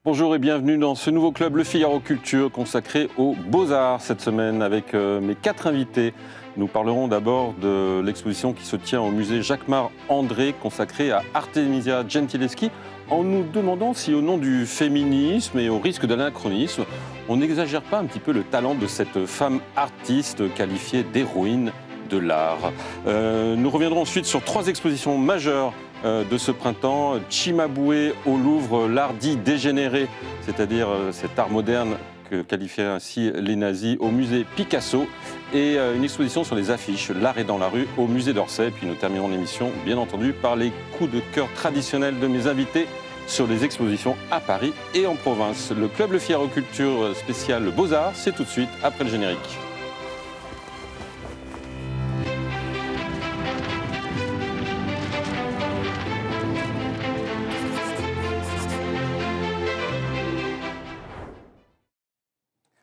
Bonjour et bienvenue dans ce nouveau club Le Figaro Culture consacré aux Beaux-Arts cette semaine avec mes 4 invités. Nous parlerons d'abord de l'exposition qui se tient au musée Jacquemart-André consacrée à Artemisia Gentileschi en nous demandant si au nom du féminisme et au risque de l'anachronisme, on n'exagère pas un petit peu le talent de cette femme artiste qualifiée d'héroïne de l'art. Nous reviendrons ensuite sur 3 expositions majeures de ce printemps. Cimabue au Louvre, l'art dit dégénéré, c'est-à-dire cet art moderne que qualifiaient ainsi les nazis, au musée Picasso, et une exposition sur les affiches, l'art est dans la rue, au musée d'Orsay. Et puis nous terminerons l'émission, bien entendu, par les coups de cœur traditionnels de mes invités sur les expositions à Paris et en province. Le club Le Figaro Culture spécial Beaux-Arts, c'est tout de suite après le générique.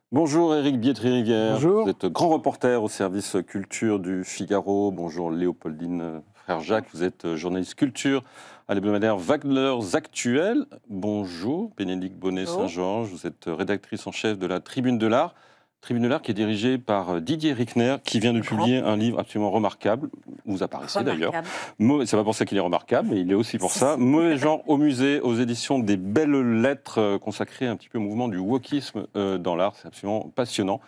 Bonjour Éric Biétry-Rivière. Bonjour. Vous êtes grand reporter au service culture du Figaro. Bonjour Léopoldine Frère Jacques, vous êtes journaliste culture à l'hebdomadaire Wagner's Actuel. Bonjour Bénédicte Bonnet-Saint-Georges, vous êtes rédactrice en chef de la Tribune de l'Art. Tribune de l'Art qui est dirigée par Didier Rickner, qui vient de publier un livre absolument remarquable, où vous apparaissez d'ailleurs. C'est pas pour ça qu'il est remarquable, mais il est aussi pour ça. Mauvais genre au musée, aux éditions des Belles Lettres, consacrées un petit peu au mouvement du wokisme dans l'art. C'est absolument passionnant.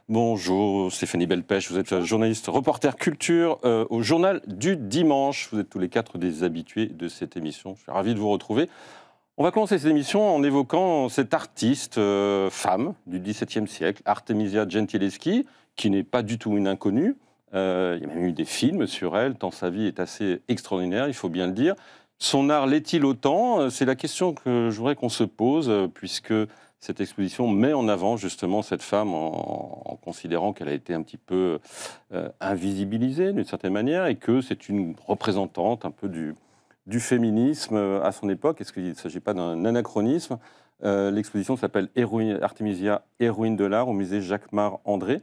Bonjour Stéphanie Belpech, vous êtes journaliste, reporter culture au Journal du Dimanche. Vous êtes tous les 4 des habitués de cette émission. Je suis ravi de vous retrouver. On va commencer cette émission en évoquant cette artiste femme du XVIIe siècle, Artemisia Gentileschi, qui n'est pas du tout une inconnue. Il y a même eu des films sur elle, tant sa vie est assez extraordinaire, il faut bien le dire. Son art l'est-il autant? C'est la question que je voudrais qu'on se pose, puisque cette exposition met en avant justement cette femme en considérant qu'elle a été un petit peu invisibilisée d'une certaine manière, et que c'est une représentante un peu du féminisme à son époque. Est-ce qu'il ne s'agit pas d'un anachronisme? L'exposition s'appelle Artemisia, héroïne de l'art, au musée Jacquemart-André.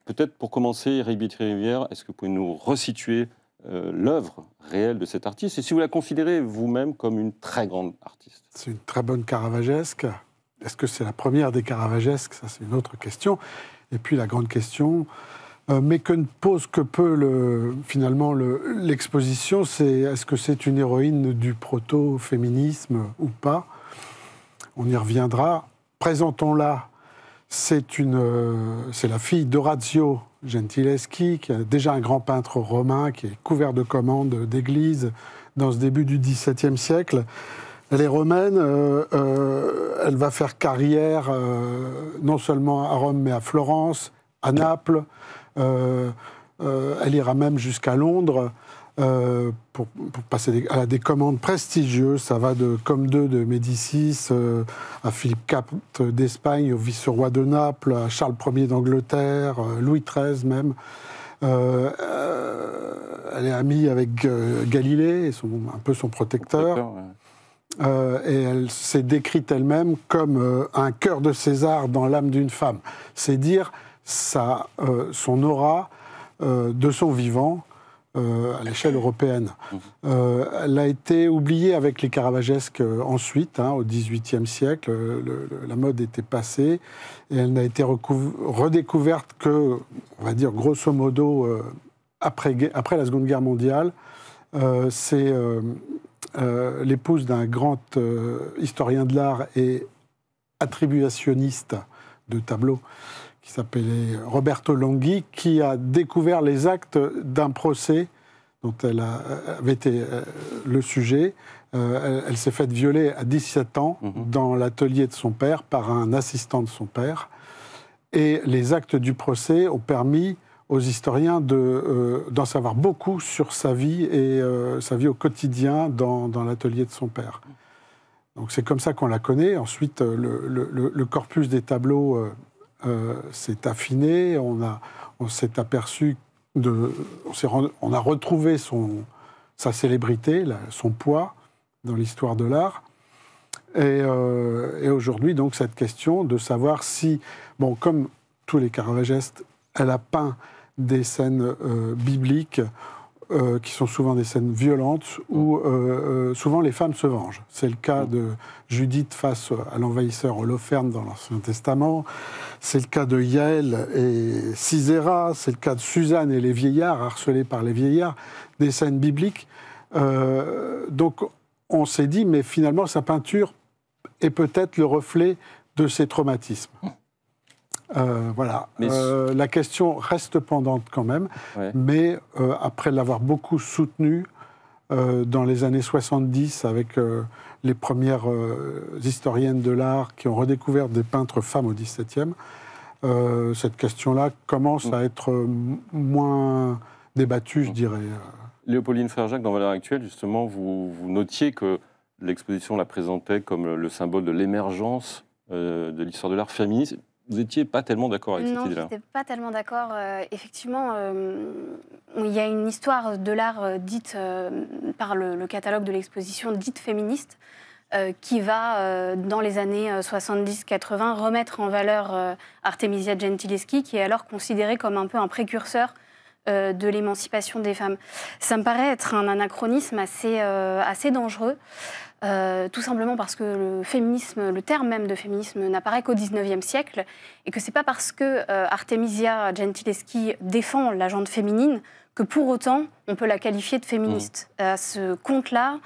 Peut-être pour commencer, Éric Biétry-Rivière, est-ce que vous pouvez nous resituer l'œuvre réelle de cette artiste, et si vous la considérez vous-même comme une très grande artiste? C'est une très bonne caravagesque. Est-ce que c'est la première des caravagesques? Ça, c'est une autre question. Et puis la grande question, mais que ne pose que peu finalement l'exposition, c'est est-ce que c'est une héroïne du proto-féminisme ou pas? On y reviendra. Présentons-la. C'est la fille d'Orazio Gentileschi, qui est déjà un grand peintre romain, qui est couvert de commandes d'église dans ce début du XVIIe siècle. Elle est romaine, elle va faire carrière non seulement à Rome, mais à Florence, à Naples. Elle ira même jusqu'à Londres pour passer à des commandes prestigieuses. Ça va de Comme II de Médicis à Philippe IV d'Espagne, au vice-roi de Naples, à Charles Ier d'Angleterre, Louis XIII même. Elle est amie avec Galilée, un peu son protecteur. Et elle s'est décrite elle-même comme un cœur de César dans l'âme d'une femme. C'est dire son aura de son vivant à l'échelle européenne. Elle a été oubliée avec les caravagesques ensuite, au XVIIIe siècle. La mode était passée et elle n'a été redécouverte que, on va dire grosso modo, après la Seconde Guerre mondiale. C'est l'épouse d'un grand historien de l'art et attribuationniste de tableaux, qui s'appelait Roberto Longhi, qui a découvert les actes d'un procès dont elle avait été le sujet. Elle s'est faite violer à 17 ans dans l'atelier de son père par un assistant de son père. Et les actes du procès ont permis aux historiens d'en savoir beaucoup sur sa vie et sa vie au quotidien dans l'atelier de son père. Donc c'est comme ça qu'on la connaît. Ensuite, le corpus des tableaux s'est affiné, on s'est aperçu on a retrouvé sa célébrité, son poids dans l'histoire de l'art. Et aujourd'hui, donc, cette question de savoir si, comme tous les Caravagesques, elle a peint des scènes bibliques qui sont souvent des scènes violentes, où souvent les femmes se vengent. C'est le cas de Judith face à l'envahisseur Holoferne dans l'Ancien Testament, c'est le cas de Yaël et Sisera, c'est le cas de Suzanne et les vieillards, harcelés par les vieillards, des scènes bibliques. Donc on s'est dit, mais finalement sa peinture est peut-être le reflet de ces traumatismes. Voilà. La question reste pendante quand même, mais après l'avoir beaucoup soutenue dans les années 70 avec les premières historiennes de l'art qui ont redécouvert des peintres femmes au XVIIe, cette question-là commence à être moins débattue, je dirais. Léopoldine Frère-Jacques, dans Valeurs actuelles, justement, vous notiez que l'exposition la présentait comme le symbole de l'émergence de l'histoire de l'art féministe. Vous n'étiez pas tellement d'accord avec cette idée-là? Non, je n'étais pas tellement d'accord. Effectivement, il y a une histoire de l'art dite par le catalogue de l'exposition, dite féministe, qui va, dans les années 70-80, remettre en valeur Artemisia Gentileschi, qui est alors considérée comme un peu un précurseur de l'émancipation des femmes. Ça me paraît être un anachronisme assez dangereux. Tout simplement parce que le terme même de féminisme n'apparaît qu'au XIXe siècle et que c'est pas parce que Artemisia Gentileschi défend la gente féminine que pour autant on peut la qualifier de féministe. À ce compte-là,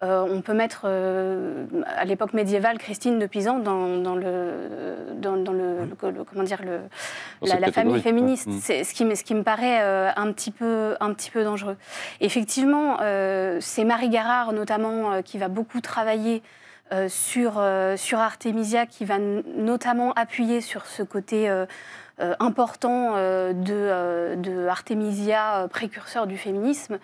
on peut mettre à l'époque médiévale Christine de Pisan dans la famille féministe. C'est ce qui me paraît un petit peu dangereux. Effectivement, c'est Marie Garard notamment qui va beaucoup travailler sur Artemisia, qui va notamment appuyer sur ce côté important de Artemisia, précurseur du féminisme.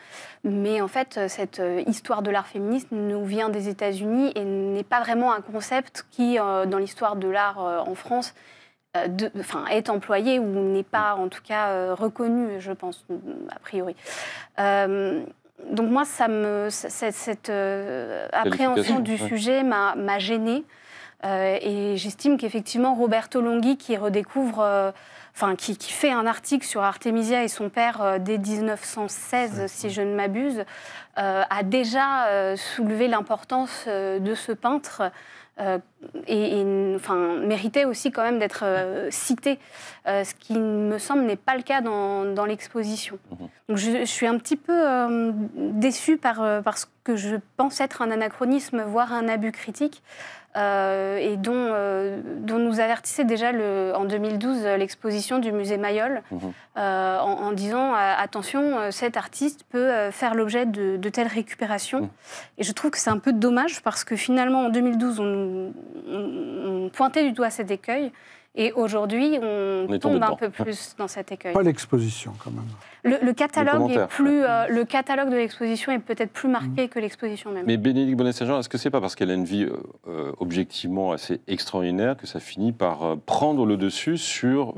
Mais en fait, cette histoire de l'art féministe nous vient des États-Unis et n'est pas vraiment un concept qui, dans l'histoire de l'art en France, est employé ou n'est pas, en tout cas, reconnu, je pense, a priori. Donc moi, cette appréhension du sujet m'a gênée. Et j'estime qu'effectivement, Roberto Longhi, qui redécouvre, qui fait un article sur Artemisia et son père dès 1916, si je ne m'abuse, a déjà soulevé l'importance de ce peintre méritait aussi quand même d'être cité, ce qui me semble n'est pas le cas dans l'exposition. Donc je suis un petit peu déçue par ce que je pense être un anachronisme, voire un abus critique. Et dont nous avertissait déjà en 2012 l'exposition du musée Mayol, en disant attention, cet artiste peut faire l'objet de telles récupérations. Et je trouve que c'est un peu dommage parce que finalement en 2012 on pointait du doigt cet écueil et aujourd'hui on tombe un peu plus dans cet écueil. Pas l'exposition quand même. Le catalogue est plus, le catalogue de l'exposition est peut-être plus marqué que l'exposition même. Mais Bénédicte Bonnet-Saint-Jean, est-ce que c'est pas parce qu'elle a une vie objectivement assez extraordinaire que ça finit par prendre le dessus sur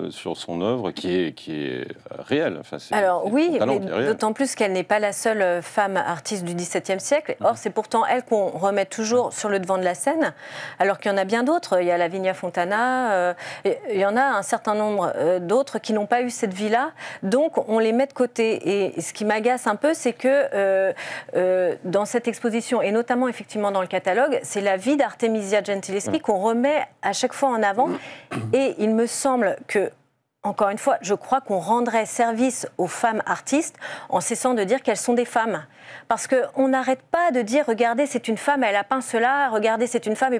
son œuvre qui est réelle? Alors oui, d'autant plus qu'elle n'est pas la seule femme artiste du XVIIe siècle. Or, c'est pourtant elle qu'on remet toujours sur le devant de la scène, alors qu'il y en a bien d'autres. Il y a Lavinia Fontana, il y en a un certain nombre d'autres qui n'ont pas eu cette vie-là. Donc, on les met de côté. Et ce qui m'agace un peu, c'est que dans cette exposition, et notamment effectivement dans le catalogue, c'est la vie d'Artemisia Gentileschi qu'on remet à chaque fois en avant. Et il me semble que, encore une fois, je crois qu'on rendrait service aux femmes artistes en cessant de dire qu'elles sont des femmes. Parce qu'on n'arrête pas de dire, regardez, c'est une femme, elle a peint cela, regardez, c'est une femme.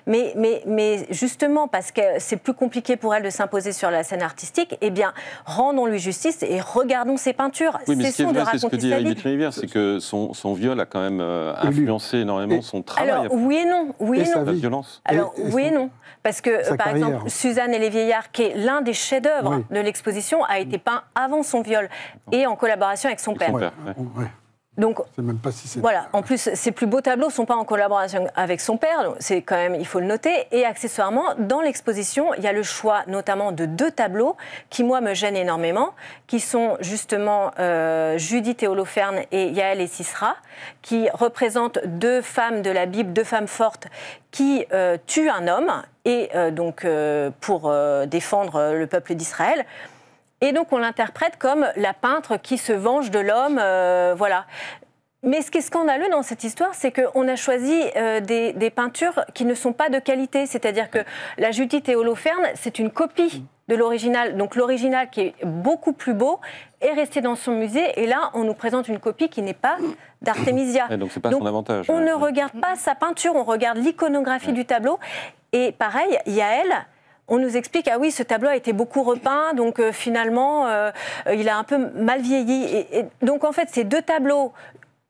Mais justement, parce que c'est plus compliqué pour elle de s'imposer sur la scène artistique, eh bien, rendons-lui justice et regardons ses peintures. Oui, mais ce qui est vrai, c'est ce que dit Éric Rivière, c'est que son viol a quand même influencé énormément son travail. Alors, oui et non. Oui et non. La violence. Alors, oui et non. Parce que, par exemple, Suzanne et les vieillards, qui est l'un des chefs-d'œuvre de l'exposition, a été peint avant son viol et en collaboration avec son père. Donc, même pas si voilà. En plus, ses plus beaux tableaux ne sont pas en collaboration avec son père, c'est quand même, il faut le noter. Et accessoirement, dans l'exposition, il y a le choix notamment de 2 tableaux qui, moi, me gênent énormément, qui sont justement Judith et Holoferne et Yaël et Sisera, qui représentent 2 femmes de la Bible, 2 femmes fortes qui tuent un homme et pour défendre le peuple d'Israël. Et donc on l'interprète comme la peintre qui se venge de l'homme, voilà. Mais ce qui est scandaleux dans cette histoire, c'est qu'on a choisi des peintures qui ne sont pas de qualité. C'est-à-dire que la Judith et Holoferne, c'est une copie de l'original. Donc l'original, qui est beaucoup plus beau, est resté dans son musée. Et là, on nous présente une copie qui n'est pas d'Artemisia. Donc c'est pas son avantage. On ne regarde pas sa peinture, on regarde l'iconographie du tableau. Et pareil, Yael... On nous explique, ah oui, ce tableau a été beaucoup repeint, donc finalement, il a un peu mal vieilli. Et donc, en fait, ces deux tableaux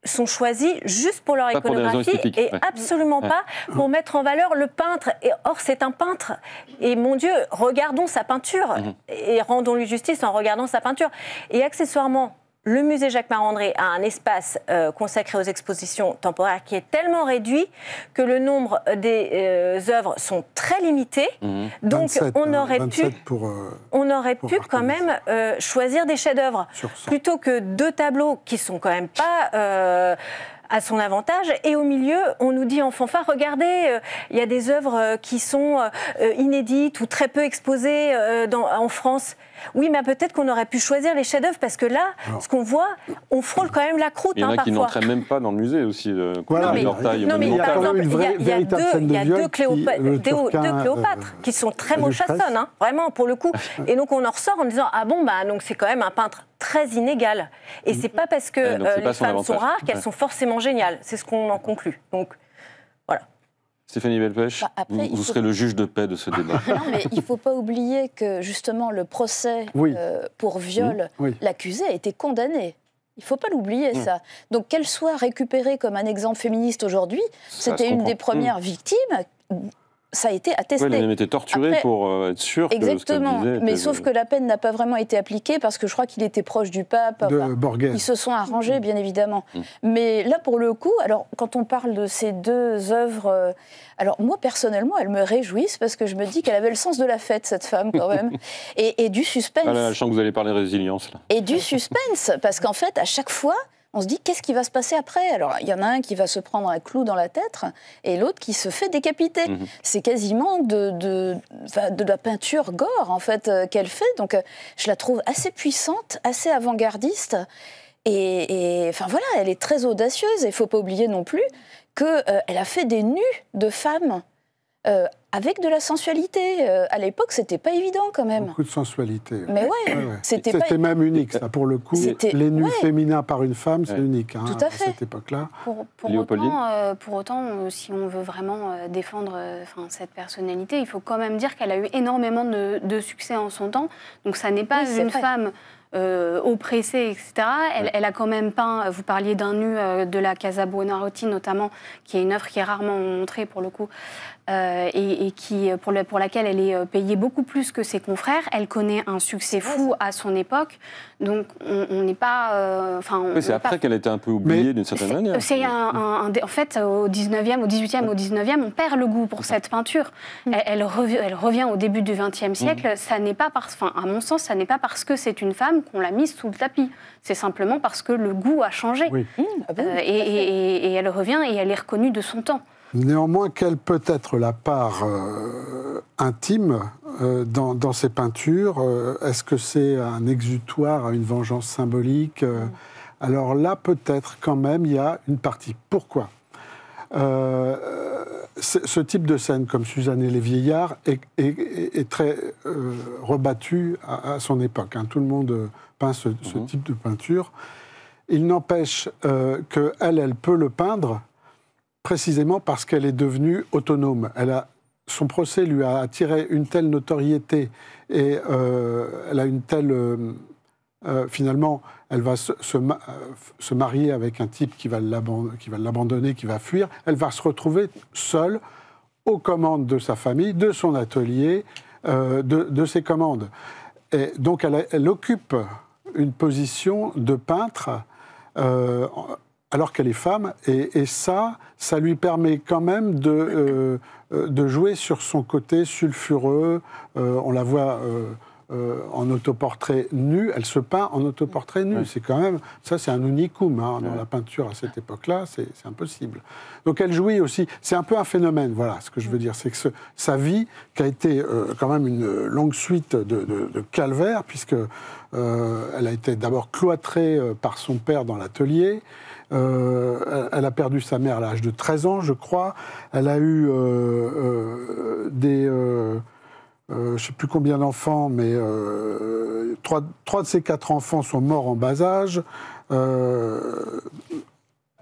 sont choisis juste pour leur iconographie et absolument pas pour mettre en valeur le peintre. Et, or, c'est un peintre. Et mon Dieu, regardons sa peinture et rendons-lui justice en regardant sa peinture. Et accessoirement, le musée Jacques Marandré a un espace consacré aux expositions temporaires qui est tellement réduit que le nombre des œuvres sont très limitées. Donc 27, on aurait pu quand même choisir des chefs-d'œuvre plutôt que deux tableaux qui sont quand même pas à son avantage. Et au milieu, on nous dit en fanfare, regardez, il y a des œuvres qui sont inédites ou très peu exposées en France. Oui, mais peut-être qu'on aurait pu choisir les chefs-d'œuvre parce que là, ce qu'on voit, on frôle quand même la croûte. Il y en a qui n'entraient même pas dans le musée aussi. Voilà, leur taille. Non, mais par exemple, il y a deux Cléopâtres qui sont très Mochassonnes, hein, vraiment, pour le coup. Et donc, on en ressort en disant, ah bon, bah, donc c'est quand même un peintre très inégal. Et c'est pas parce que les femmes sont rares qu'elles sont forcément géniales. C'est ce qu'on en conclut. Donc, voilà. Stéphanie Belpech, vous serez le juge de paix de ce débat. Non, mais il ne faut pas oublier que, justement, le procès pour viol, l'accusé a été condamné. Il ne faut pas l'oublier, ça. Donc, qu'elle soit récupérée comme un exemple féministe aujourd'hui, c'était une des premières victimes. Ça a été attesté. Oui, elle a même été torturée pour être sûre que ce qu'elle disait... Exactement, mais sauf que la peine n'a pas vraiment été appliquée parce que je crois qu'il était proche du pape. De Borghese. Ils se sont arrangés, bien évidemment. Mais là, pour le coup, alors, quand on parle de ces deux œuvres... alors, moi, personnellement, elles me réjouissent parce que je me dis qu'elle avait le sens de la fête, cette femme, quand même. Et du suspense. Ah là, je sens que vous allez parler résilience, là. Et du suspense, parce qu'en fait, à chaque fois... on se dit, qu'est-ce qui va se passer après? Alors, il y en a un qui va se prendre un clou dans la tête et l'autre qui se fait décapiter. C'est quasiment de la peinture gore, en fait, qu'elle fait. Donc, je la trouve assez puissante, assez avant-gardiste. Et enfin, voilà, elle est très audacieuse. Et il ne faut pas oublier non plus qu'elle a fait des nus de femmes avec de la sensualité. À l'époque, c'était pas évident quand même. Beaucoup de sensualité. Mais ouais. C'était même unique, ça, pour le coup. Les nus féminins par une femme, c'est unique. Hein, tout à fait. À cette époque-là. Pour autant, si on veut vraiment défendre cette personnalité, il faut quand même dire qu'elle a eu énormément de succès en son temps. Donc ça n'est pas une femme... oppressée, etc. Elle a quand même peint, vous parliez d'un nu de la Casa Buonarroti notamment, qui est une œuvre qui est rarement montrée pour le coup, et qui, pour laquelle elle est payée beaucoup plus que ses confrères. Elle connaît un succès fou à son époque, donc on n'est pas... c'est après qu'elle a été un peu oubliée d'une certaine manière. En fait, au 19e, au 18e, au 19e, on perd le goût pour cette peinture. Elle revient au début du XXe siècle. Ça n'est pas à mon sens, ça n'est pas parce que c'est une femme qu'on l'a mise sous le tapis. C'est simplement parce que le goût a changé. Et elle revient et elle est reconnue de son temps. Néanmoins, quelle peut être la part intime dans ces peintures? Est-ce que c'est un exutoire, une vengeance symbolique? Alors là, peut-être quand même, il y a une partie. Pourquoi? Ce type de scène, comme Suzanne et les vieillards, est très rebattu à son époque. Hein. Tout le monde peint ce type de peinture. Il n'empêche qu'elle peut le peindre précisément parce qu'elle est devenue autonome. Son procès lui a attiré une telle notoriété et elle a une telle... finalement, elle va se marier avec un type qui va l'abandonner, qui va fuir. Elle va se retrouver seule aux commandes de sa famille, de son atelier, de ses commandes. Et donc, elle occupe une position de peintre alors qu'elle est femme. Et ça lui permet quand même de jouer sur son côté sulfureux. On la voit... en autoportrait nu, elle se peint en autoportrait nu. C'est quand même, ça c'est un unicum dans la peinture à cette époque-là, c'est impossible. Donc elle jouit aussi, c'est un peu un phénomène, voilà ce que je veux dire, c'est que sa vie, qui a été quand même une longue suite de calvaires, puisque elle a été d'abord cloîtrée par son père dans l'atelier. Elle a perdu sa mère à l'âge de 13 ans, je crois. Elle a eu je ne sais plus combien d'enfants, mais 3 de ses 4 enfants sont morts en bas âge.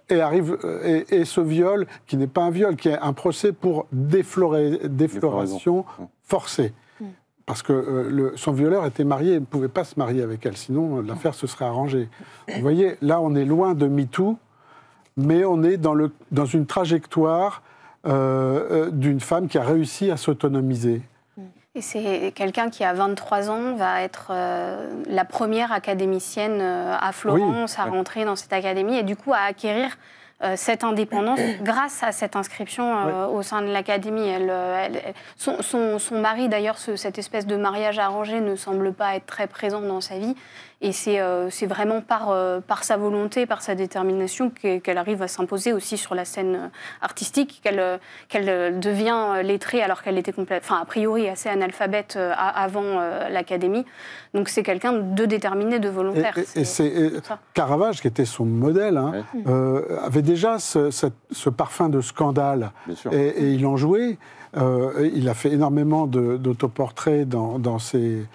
Et ce viol, qui n'est pas un viol, qui est un procès pour défloration forcée. Parce que son violeur était marié et ne pouvait pas se marier avec elle, sinon l'affaire se serait arrangée. Vous voyez, là on est loin de MeToo, mais on est dans une trajectoire d'une femme qui a réussi à s'autonomiser. Et c'est quelqu'un qui, à 23 ans, va être la première académicienne à Florence, à rentrer dans cette académie et du coup à acquérir cette indépendance grâce à cette inscription au sein de l'académie. Son mari, d'ailleurs, cette espèce de mariage arrangé ne semble pas être très présent dans sa vie. Et c'est vraiment par sa volonté, par sa détermination qu'elle arrive à s'imposer aussi sur la scène artistique, qu'elle devient lettrée alors qu'elle était a priori assez analphabète avant l'Académie. Donc c'est quelqu'un de déterminé, de volontaire. Caravage, qui était son modèle, avait déjà ce parfum de scandale. Et il en jouait. Il a fait énormément d'autoportraits dans ses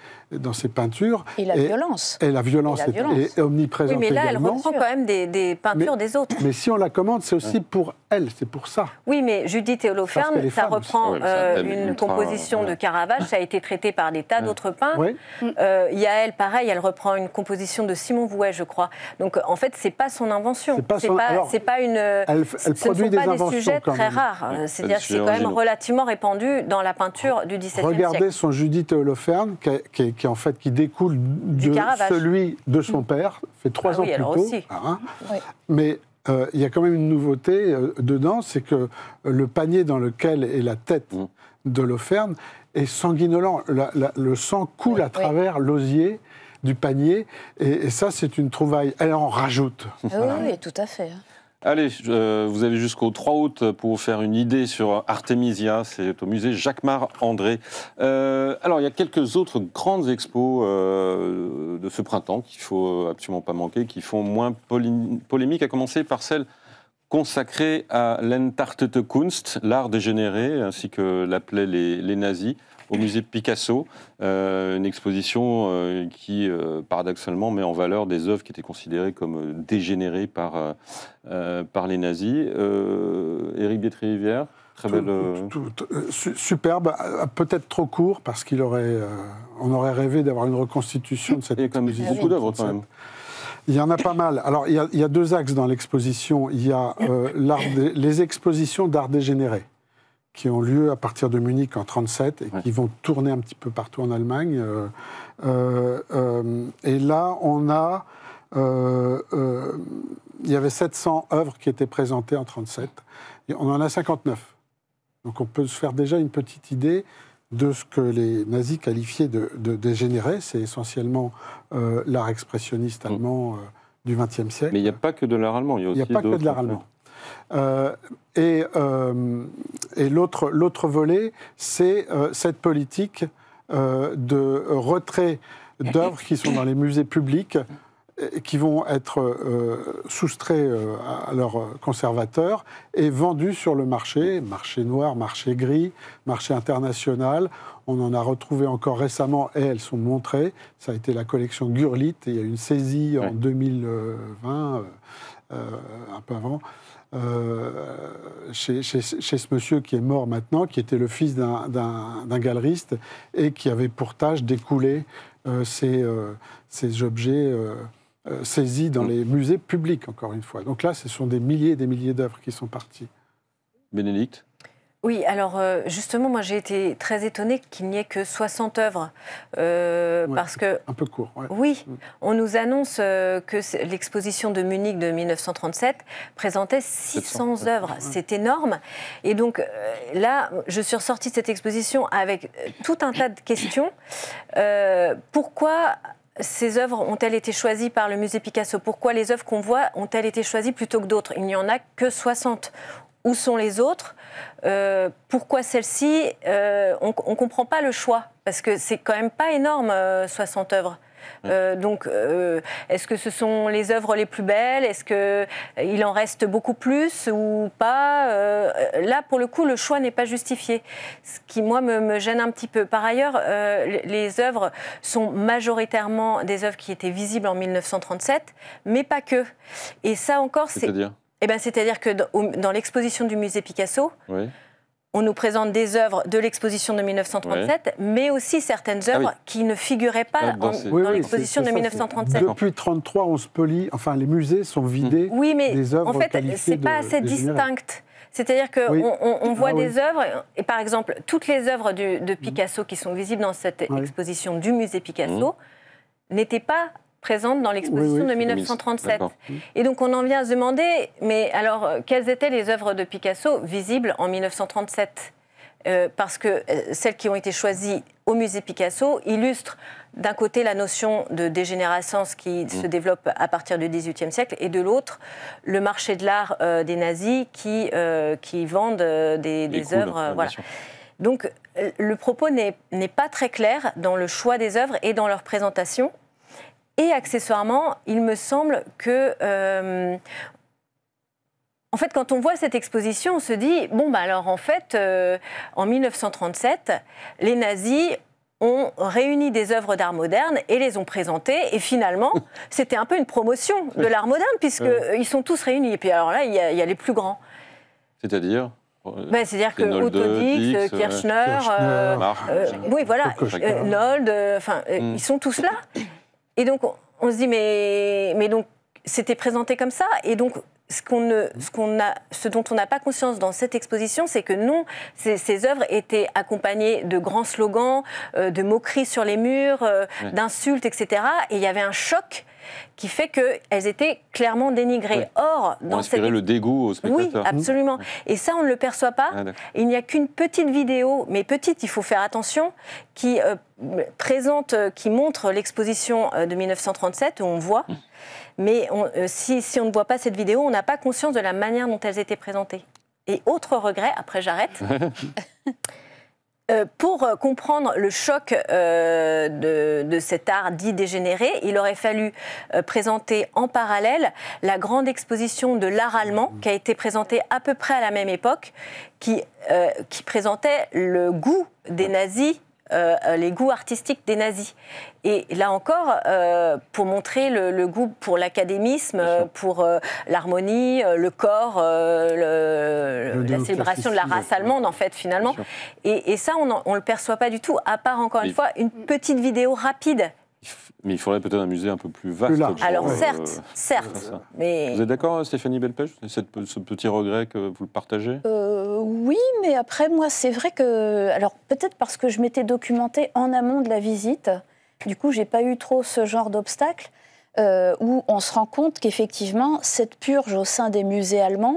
peintures. Et la violence. Et la violence est omniprésente. Oui, mais là, également. elle reprend quand même des peintures des autres. Mais si on la commande, c'est aussi pour elle, c'est pour ça. Oui, mais Judith et Holoferne, ça reprend une composition de Caravage, ça a été traité par des tas d'autres peintres. Yael, pareil, elle reprend une composition de Simon Vouet, je crois. Donc, en fait, c'est pas son invention. C'est pas une... Elle produit des inventions. Ce ne sont pas des sujets très rares. C'est-à-dire que c'est quand même relativement répandu dans la peinture du XVIIe siècle. Regardez son Judith et Holoferne, qui découle de celui de son père, fait 3 ans plus tôt. Aussi. Mais il y a quand même une nouveauté dedans, c'est que le panier dans lequel est la tête d'Holoferne est sanguinolent. Le sang coule à travers l'osier du panier, et ça, c'est une trouvaille. Elle en rajoute. Oui, tout à fait. Allez, vous avez jusqu'au 3 août pour vous faire une idée sur Artemisia, c'est au musée Jacquemart-André. Alors, il y a quelques autres grandes expos de ce printemps qu'il ne faut absolument pas manquer, qui font moins polémique, à commencer par celle consacrée à l'Entartete Kunst, l'art dégénéré, ainsi que l'appelaient les nazis, au musée Picasso, une exposition qui, paradoxalement, met en valeur des œuvres qui étaient considérées comme dégénérées par les nazis. Éric Détry-Rivière, très belle... Superbe, peut-être trop court, parce qu'on aurait rêvé d'avoir une reconstitution de cette exposition. Il y a beaucoup d'œuvres, quand même. Il y en a pas mal. Alors, il y a 2 axes dans l'exposition. Il y a les expositions d'art dégénéré, qui ont lieu à partir de Munich en 1937 et qui vont tourner un petit peu partout en Allemagne. Et là, on a... il y avait 700 œuvres qui étaient présentées en 1937. Et on en a 59. Donc on peut se faire déjà une petite idée de ce que les nazis qualifiaient de dégénéré. C'est essentiellement l'art expressionniste allemand du XXe siècle. Mais il n'y a pas que de l'art allemand, il y a aussi d'autres. Il n'y a pas que de l'art allemand. Et l'autre volet, c'est cette politique de retrait d'œuvres qui sont dans les musées publics, qui vont être soustraits à leurs conservateurs et vendus sur le marché noir, marché gris, marché international. On en a retrouvé encore récemment et elles sont montrées. Ça a été la collection Gurlitt et il y a eu une saisie en 2020, un peu avant. Chez ce monsieur qui est mort maintenant, qui était le fils d'un galeriste et qui avait pour tâche d'écouler ces objets saisis dans les musées publics, encore une fois. Donc là, ce sont des milliers et des milliers d'œuvres qui sont parties. Bénédicte ? Oui, alors justement, moi j'ai été très étonnée qu'il n'y ait que 60 œuvres. Parce que, un peu court. Ouais. Oui, on nous annonce que l'exposition de Munich de 1937 présentait 600 œuvres. C'est énorme. Et donc là, je suis ressortie de cette exposition avec tout un tas de questions. Pourquoi ces œuvres ont-elles été choisies par le musée Picasso? Pourquoi les œuvres qu'on voit ont-elles été choisies plutôt que d'autres? Il n'y en a que 60. Où sont les autres? Pourquoi celle-ci? On ne comprend pas le choix, parce que c'est quand même pas énorme, 60 œuvres. Donc, est-ce que ce sont les œuvres les plus belles? Est-ce qu'il en reste beaucoup plus ou pas? Là, pour le coup, le choix n'est pas justifié. Ce qui, moi, me gêne un petit peu. Par ailleurs, les œuvres sont majoritairement des œuvres qui étaient visibles en 1937, mais pas que. Et ça encore, c'est-à-dire c'est-à-dire que dans l'exposition du musée Picasso, on nous présente des œuvres de l'exposition de 1937, mais aussi certaines œuvres qui ne figuraient pas dans l'exposition de 1937. Depuis 1933, on se polie, enfin les musées sont vidés des œuvres. En fait, c'est pas assez distinct. C'est-à-dire qu'on voit des œuvres, et par exemple, toutes les œuvres de Picasso qui sont visibles dans cette exposition du musée Picasso n'étaient pas présente dans l'exposition de 1937. Et donc on en vient à se demander, mais alors quelles étaient les œuvres de Picasso visibles en 1937 ? Parce que celles qui ont été choisies au musée Picasso illustrent d'un côté la notion de dégénérescence qui se développe à partir du XVIIIe siècle, et de l'autre le marché de l'art des nazis qui vendent des œuvres. Voilà. Donc le propos n'est pas très clair dans le choix des œuvres et dans leur présentation. Et accessoirement, il me semble que, en fait, quand on voit cette exposition, on se dit, alors en fait, en 1937, les nazis ont réuni des œuvres d'art moderne et les ont présentées. Et finalement, c'était un peu une promotion de l'art moderne, puisqu'ils sont tous réunis. Et puis alors là, il y a les plus grands. C'est-à-dire c'est-à-dire que Otto Dix, Kirchner, oui, voilà, Nold, ils sont tous là. Et donc, on se dit, mais donc, c'était présenté comme ça. Et donc, ce dont on n'a pas conscience dans cette exposition, c'est que non, ces œuvres étaient accompagnées de grands slogans, de moqueries sur les murs, d'insultes, etc. Et il y avait un choc qui fait qu'elles étaient clairement dénigrées. Or, on inspirait le dégoût aux spectateurs. Oui, absolument. Et ça, on ne le perçoit pas. Il n'y a qu'une petite vidéo, mais petite, il faut faire attention, qui qui montre l'exposition de 1937, où on voit. Mais si on ne voit pas cette vidéo, on n'a pas conscience de la manière dont elles étaient présentées. Et autre regret, après j'arrête... Pour comprendre le choc de cet art dit dégénéré, il aurait fallu présenter en parallèle la grande exposition de l'art allemand qui a été présentée à peu près à la même époque, qui présentait le goût des nazis, les goûts artistiques des nazis. Et là encore, pour montrer le goût pour l'académisme, pour l'harmonie, le corps, la célébration de la race allemande, en fait, finalement. Et ça, on ne le perçoit pas du tout, à part, encore une fois, une petite vidéo rapide. Mais il faudrait peut-être un musée un peu plus vaste. Alors certes. Mais... Vous êtes d'accord, Stéphanie Belpech, ce petit regret que vous le partagez? Oui, mais après, moi, c'est vrai que... Alors, peut-être parce que je m'étais documentée en amont de la visite, du coup, j'ai pas eu trop ce genre d'obstacle, où on se rend compte qu'effectivement, cette purge au sein des musées allemands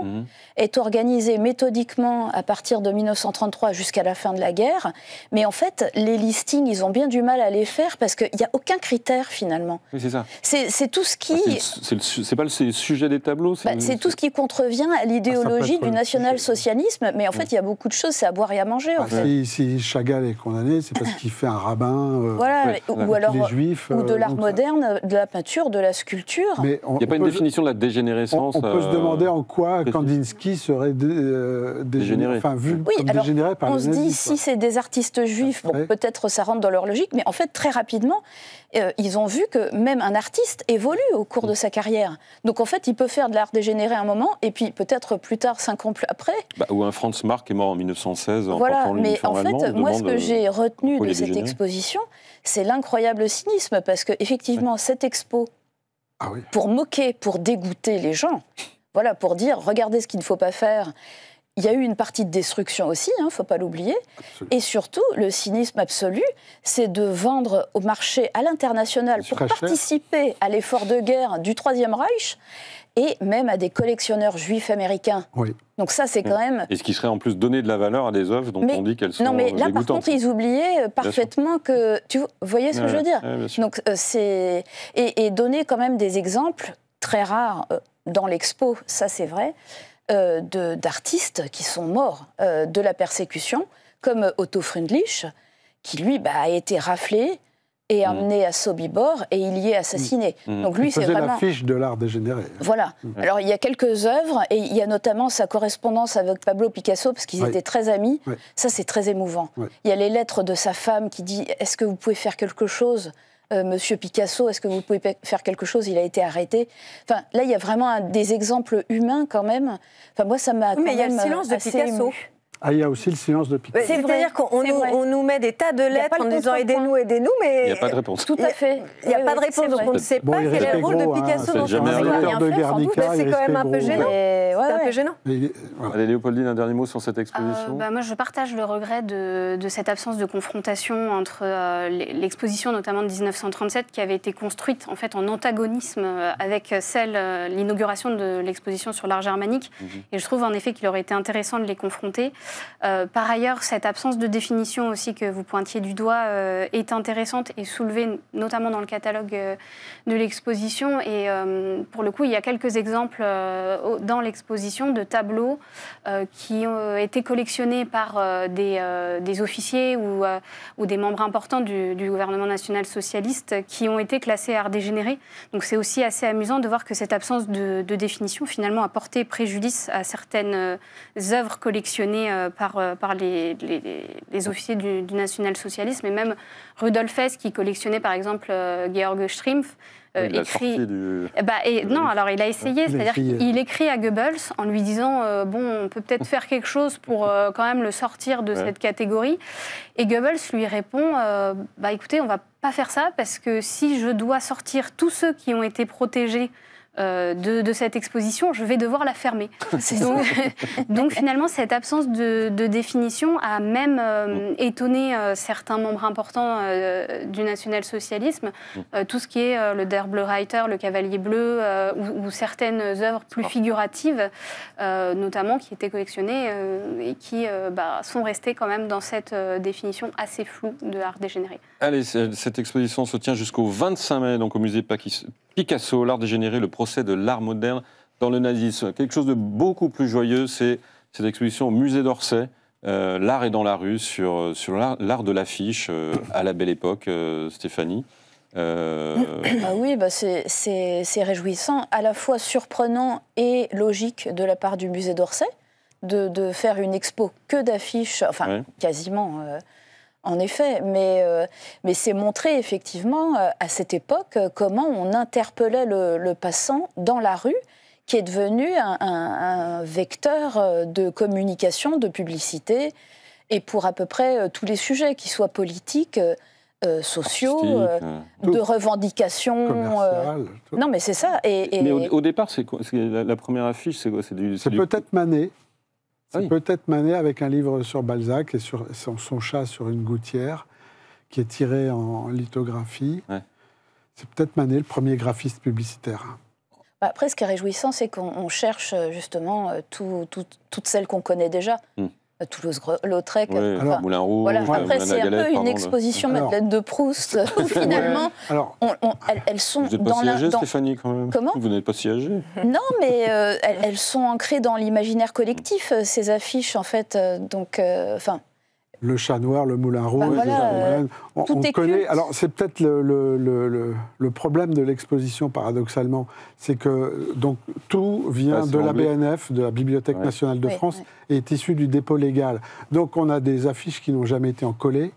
est organisée méthodiquement à partir de 1933 jusqu'à la fin de la guerre. Mais en fait, les listings, ils ont bien du mal à les faire parce qu'il n'y a aucun critère, finalement. Oui, c'est ça. C'est tout ce qui... C'est pas le sujet des tableaux. C'est tout ce qui contrevient à l'idéologie du national-socialisme. Mais en fait, il y a beaucoup de choses, c'est à boire et à manger. En fait. Si Chagall est condamné, c'est parce qu'il fait un rabbin, ou alors, les Juifs... ou de l'art moderne, de la peinture, de la sculpture. Mais il n'y a pas une définition de la dégénérescence. On peut se demander en quoi Kandinsky serait dégénéré. Enfin, vu comme dégénéré par les nazis. On se dit, si c'est des artistes juifs, peut-être ça rentre dans leur logique, mais en fait, très rapidement, ils ont vu que même un artiste évolue au cours de sa carrière. Donc en fait, il peut faire de l'art dégénéré à un moment, et puis peut-être plus tard, 5 ans plus après... ou un Franz Marc est mort en 1916 en voilà, portant l'uniforme allemand. Mais en fait, moi, ce que j'ai retenu de cette exposition, c'est l'incroyable cynisme, parce qu'effectivement, cette expo, pour moquer, pour dégoûter les gens, voilà, pour dire, regardez ce qu'il ne faut pas faire, il y a eu une partie de destruction aussi, il ne faut pas l'oublier. Et surtout, le cynisme absolu, c'est de vendre au marché à l'international pour participer à l'effort de guerre du Troisième Reich et même à des collectionneurs juifs américains. Oui. Donc ça, c'est quand même... Et ce qui serait en plus donner de la valeur à des œuvres dont on dit qu'elles sont dégoûtantes. Non, mais là, par contre, ils oubliaient parfaitement que... Vous voyez ce que je veux dire? Donc, et donner quand même des exemples très rares dans l'expo, ça c'est vrai, d'artistes qui sont morts de la persécution, comme Otto Friedrich, qui lui a été raflé et emmené à Sobibor, et il y est assassiné. Donc lui, c'est vraiment l'affiche de l'art dégénéré. Voilà. Alors il y a quelques œuvres, et il y a notamment sa correspondance avec Pablo Picasso, parce qu'ils étaient très amis. Ça, c'est très émouvant. Il y a les lettres de sa femme qui dit « Est-ce que vous pouvez faire quelque chose ? Monsieur Picasso, est-ce que vous pouvez faire quelque chose ? Il a été arrêté. » Enfin, là, il y a vraiment des exemples humains quand même. Enfin, moi, ça m'a quand même il y a le silence de Picasso. Ah, il y a aussi le silence de Picasso. C'est-à-dire qu'on nous met des tas de lettres en disant « aidez-nous, aidez-nous », mais... Il n'y a pas de réponse. Tout à fait. Il n'y a pas de réponse, donc on ne sait pas quel est le rôle de Picasso dans ce moment-là. C'est quand même un peu gênant. C'est un peu gênant. Allez, Léopoldine, un dernier mot sur cette exposition. Moi, je partage le regret de cette absence de confrontation entre l'exposition, notamment de 1937, qui avait été construite en fait en antagonisme avec l'inauguration de l'exposition sur l'art germanique. Et je trouve en effet qu'il aurait été intéressant de les confronter. Par ailleurs, cette absence de définition aussi que vous pointiez du doigt est intéressante et soulevée notamment dans le catalogue de l'exposition. Et pour le coup, il y a quelques exemples dans l'exposition de tableaux qui ont été collectionnés par des officiers ou des membres importants du gouvernement national socialiste qui ont été classés art dégénéré. Donc c'est aussi assez amusant de voir que cette absence de définition finalement a porté préjudice à certaines œuvres collectionnées par les officiers du national-socialisme, et même Rudolf Hess, qui collectionnait par exemple Georg Strimpf, écrit... non, alors il a essayé, c'est-à-dire qu'il écrit à Goebbels en lui disant on peut peut-être faire quelque chose pour quand même le sortir de cette catégorie. Et Goebbels lui répond écoutez, on va pas faire ça, parce que si je dois sortir tous ceux qui ont été protégés de cette exposition, je vais devoir la fermer. Donc finalement, cette absence de définition a même étonné certains membres importants du national-socialisme. Tout ce qui est le Der Blue Reiter, le Cavalier Bleu, ou certaines œuvres plus figuratives, notamment qui étaient collectionnées et qui sont restées quand même dans cette définition assez floue de l'art dégénéré. Allez, cette exposition se tient jusqu'au 25 mai, donc au musée Picasso, l'art dégénéré, le procès de l'art moderne dans le nazisme. Quelque chose de beaucoup plus joyeux, c'est cette exposition au musée d'Orsay, l'art est dans la rue, sur l'art de l'affiche à la belle époque, Stéphanie. Oui, c'est réjouissant, à la fois surprenant et logique de la part du musée d'Orsay, de faire une expo que d'affiches, quasiment... En effet, mais c'est montrer effectivement à cette époque comment on interpellait le passant dans la rue, qui est devenu un vecteur de communication, de publicité, et pour à peu près tous les sujets, qu'ils soient politiques, sociaux, de revendications. Non, mais c'est ça. Mais au départ, c'est quoi ? La première affiche, c'est quoi ? C'est peut-être Manet. C'est peut-être Manet avec un livre sur Balzac et sur son chat sur une gouttière, qui est tiré en lithographie. C'est peut-être Manet, le premier graphiste publicitaire. Après, ce qui est réjouissant, c'est qu'on cherche justement toutes celles qu'on connaît déjà. Toulouse-Lautrec, Moulin Rouge. Voilà. Après, c'est un peu une exposition Madeleine de Proust, où finalement, elles sont vous n'êtes pas si âgée, Stéphanie, quand même. Comment ? Vous n'êtes pas si âgée. Non, mais elles sont ancrées dans l'imaginaire collectif, ces affiches, en fait. Le chat noir, le moulin rouge, on connaît. Alors c'est peut-être le problème de l'exposition, paradoxalement, c'est que donc tout vient de la BNF, de la Bibliothèque nationale de France, et est issu du dépôt légal. Donc on a des affiches qui n'ont jamais été encollées,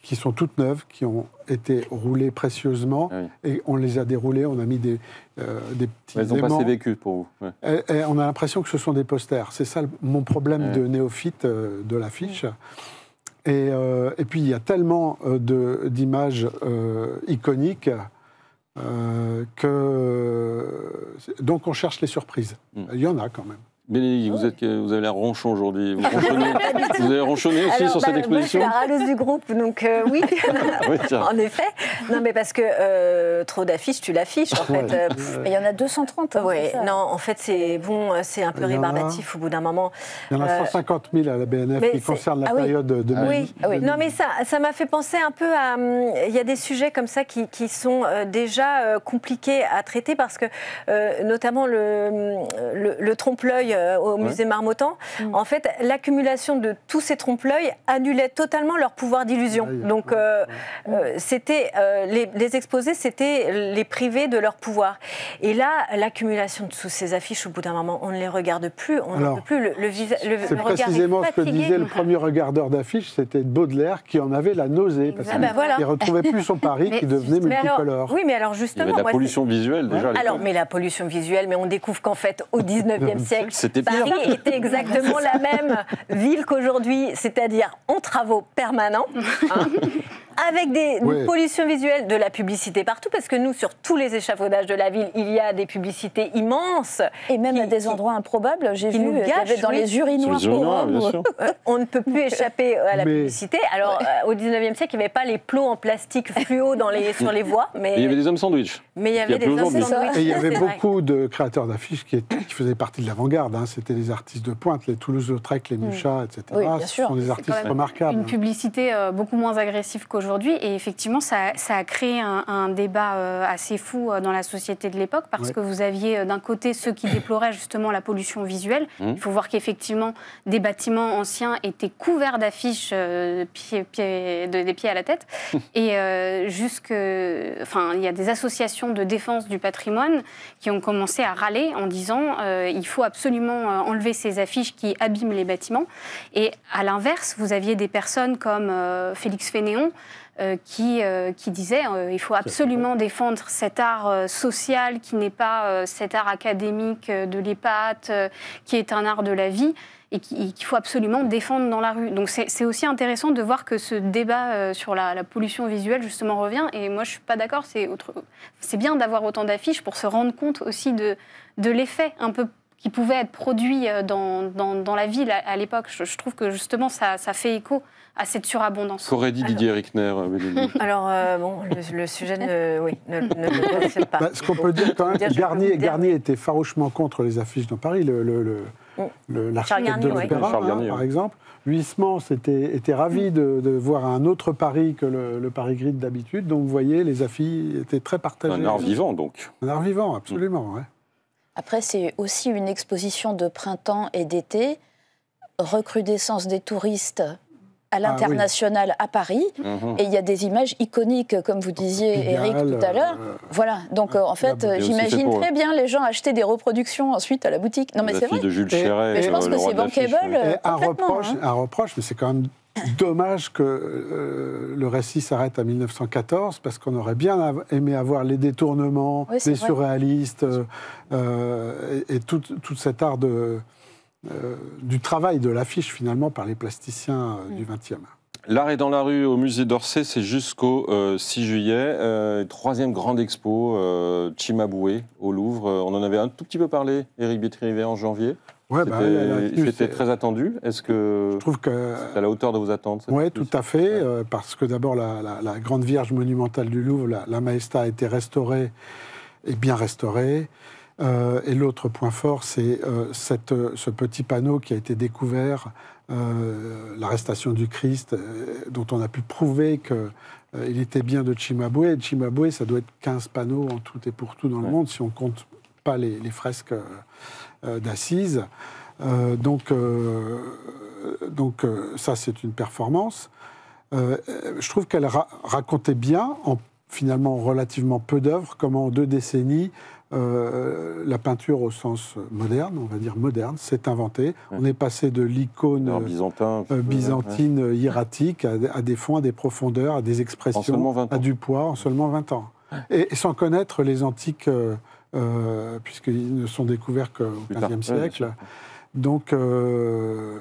qui sont toutes neuves, qui ont été roulées précieusement, et on les a déroulées, on a mis des petits aimants. Elles n'ont pas assez vécu pour vous. Et on a l'impression que ce sont des posters. C'est ça mon problème de néophyte de l'affiche. Et puis, il y a tellement d'images iconiques donc on cherche les surprises. Il y en a quand même. Bénédicte, vous avez l'air ronchon aujourd'hui. Vous avez ronchonné aussi sur cette exposition? Moi, je suis la râleuse du groupe, donc oui, en effet. Non, mais parce que trop d'affiches, tu l'affiches, en fait. Il y en a 230. Oui, non, en fait, c'est un peu rébarbatif au bout d'un moment. Il y en a 150 000 à la BNF qui concernent la période de Oui, non, mais ça m'a fait penser un peu à... Il y a des sujets comme ça qui sont déjà compliqués à traiter parce que, notamment le trompe-l'œil au musée Marmottan, en fait, l'accumulation de tous ces trompe-l'œil annulait totalement leur pouvoir d'illusion. Donc, c'était les exposés, c'était les priver de leur pouvoir. Et là, l'accumulation de toutes ces affiches, au bout d'un moment, on ne les regarde plus, on n'en peut plus. C'est précisément ce que disait le premier regardeur d'affiches, c'était Baudelaire, qui en avait la nausée, parce qu'il ne retrouvait plus son Paris, qui devenait multicolore. Oui, mais alors justement... Il y avait de la pollution visuelle, déjà. Alors, mais la pollution visuelle, mais on découvre qu'en fait, au 19e siècle, Paris était exactement la même ville qu'aujourd'hui, c'est-à-dire en travaux permanents, avec une pollution visuelle, de la publicité partout, parce que nous, sur tous les échafaudages de la ville, il y a des publicités immenses. Et même à des endroits improbables, j'ai vu qu'il y avait dans les urinoirs on ne peut plus échapper à la publicité. Alors, au 19e siècle, il n'y avait pas les plots en plastique fluo sur les voies. Mais il y avait des hommes sandwich. Mais il y avait des hommes sandwich. Et il y avait beaucoup de créateurs d'affiches qui faisaient partie de l'avant-garde. C'était les artistes de pointe, les Toulouse-Lautrec, les Muchat, etc. Oui, bien sûr. Ce sont des artistes remarquables. Une publicité beaucoup moins agressive qu'aujourd'hui. Et effectivement, ça a créé un débat assez fou dans la société de l'époque, parce que vous aviez d'un côté ceux qui déploraient justement la pollution visuelle. Il faut voir qu'effectivement, des bâtiments anciens étaient couverts d'affiches des pieds à la tête. Et il y a des associations de défense du patrimoine qui ont commencé à râler en disant il faut absolument enlever ces affiches qui abîment les bâtiments. Et à l'inverse, vous aviez des personnes comme Félix Fénéon qui disait il faut absolument défendre cet art social qui n'est pas cet art académique de l'épate, qui est un art de la vie, et qu'il faut absolument défendre dans la rue. Donc c'est aussi intéressant de voir que ce débat sur la pollution visuelle justement revient, et moi je ne suis pas d'accord, c'est bien d'avoir autant d'affiches pour se rendre compte aussi de l'effet un peu qui pouvait être produit dans la ville à l'époque. Je trouve que justement ça fait écho à cette surabondance. Qu'aurait dit Didier Rickner? Alors, le sujet ne me passionne pas. Ce qu'on peut dire quand même, Garnier était farouchement contre les affiches dans Paris. L'architecte de l'Opéra, par exemple. Huysmans était ravi de voir un autre Paris que le Paris Grid d'habitude. Donc, vous voyez, les affiches étaient très partagées. Un art vivant, donc. Un art vivant, absolument, Après, c'est aussi une exposition de printemps et d'été, recrudescence des touristes à l'international à Paris, et il y a des images iconiques, comme vous disiez, Éric, tout à l'heure. Voilà, donc en fait, j'imagine très bien les gens acheter des reproductions ensuite à la boutique. Non, mais c'est vrai. De Jules Chéret, mais je pense que c'est bankable. Un reproche, mais c'est quand même dommage que le récit s'arrête à 1914, parce qu'on aurait bien aimé avoir les détournements, les surréalistes, et tout cet art du travail de l'affiche, finalement, par les plasticiens du XXe. L'art est dans la rue au musée d'Orsay, c'est jusqu'au 6 juillet. Troisième grande expo, Cimabue, au Louvre. On en avait un tout petit peu parlé, Éric Bétrivet, en janvier. C'était très attendu. Est-ce que je trouve que c'est à la hauteur de vos attentes? Oui, tout à fait, parce que d'abord, la Grande Vierge monumentale du Louvre, la Maesta, a été restaurée, et bien restaurée. Et l'autre point fort, c'est ce petit panneau qui a été découvert, l'arrestation du Christ, dont on a pu prouver qu'il était bien de Cimabue. Et Cimabue, ça doit être 15 panneaux en tout et pour tout dans le monde, si on ne compte pas les fresques d'Assise. Donc ça, c'est une performance. Je trouve qu'elle racontait bien, en finalement relativement peu d'œuvres, comment en 2 décennies, la peinture au sens moderne, on va dire moderne, s'est inventée. On est passé de l'icône byzantine hiératique à des fonds, à des profondeurs, à des expressions, à du poids, en seulement 20 ans. Et sans connaître les antiques, puisqu'ils ne sont découverts qu'au XVe siècle. Donc,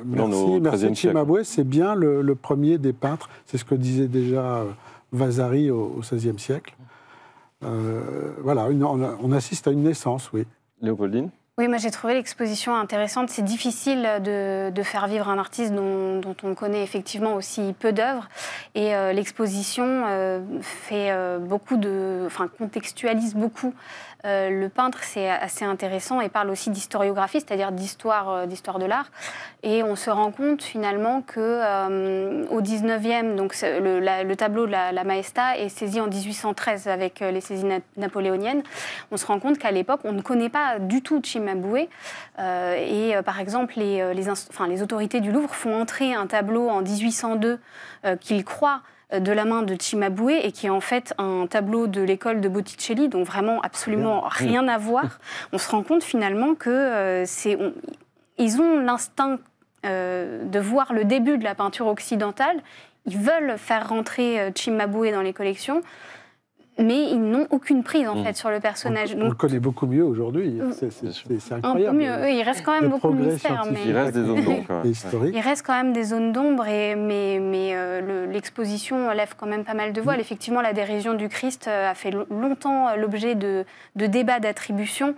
merci Cimabue, c'est bien le premier des peintres. C'est ce que disait déjà Vasari au XVIe siècle. Voilà, on assiste à une naissance, oui. Léopoldine ? Oui, moi j'ai trouvé l'exposition intéressante. C'est difficile de faire vivre un artiste dont on connaît effectivement aussi peu d'œuvres. Et l'exposition contextualise beaucoup. Le peintre, c'est assez intéressant et parle aussi d'historiographie, c'est-à-dire d'histoire de l'art. Et on se rend compte finalement qu'au 19e, donc le tableau de la Maesta est saisi en 1813 avec les saisies napoléoniennes. On se rend compte qu'à l'époque, on ne connaît pas du tout Cimabue. Par exemple, les autorités du Louvre font entrer un tableau en 1802 qu'ils croient de la main de Cimabue et qui est en fait un tableau de l'école de Botticelli, donc vraiment absolument rien à voir. On se rend compte finalement que ils ont l'instinct de voir le début de la peinture occidentale. Ils veulent faire rentrer Cimabue dans les collections, mais ils n'ont aucune prise en fait sur le personnage. On le connaît beaucoup mieux aujourd'hui, c'est incroyable. Un peu mieux. Il reste quand même beaucoup de mystères. Il reste des zones d'ombre. Il reste quand même des zones d'ombre, mais l'exposition lève quand même pas mal de voiles. Effectivement, la dérision du Christ a fait longtemps l'objet de débats d'attribution,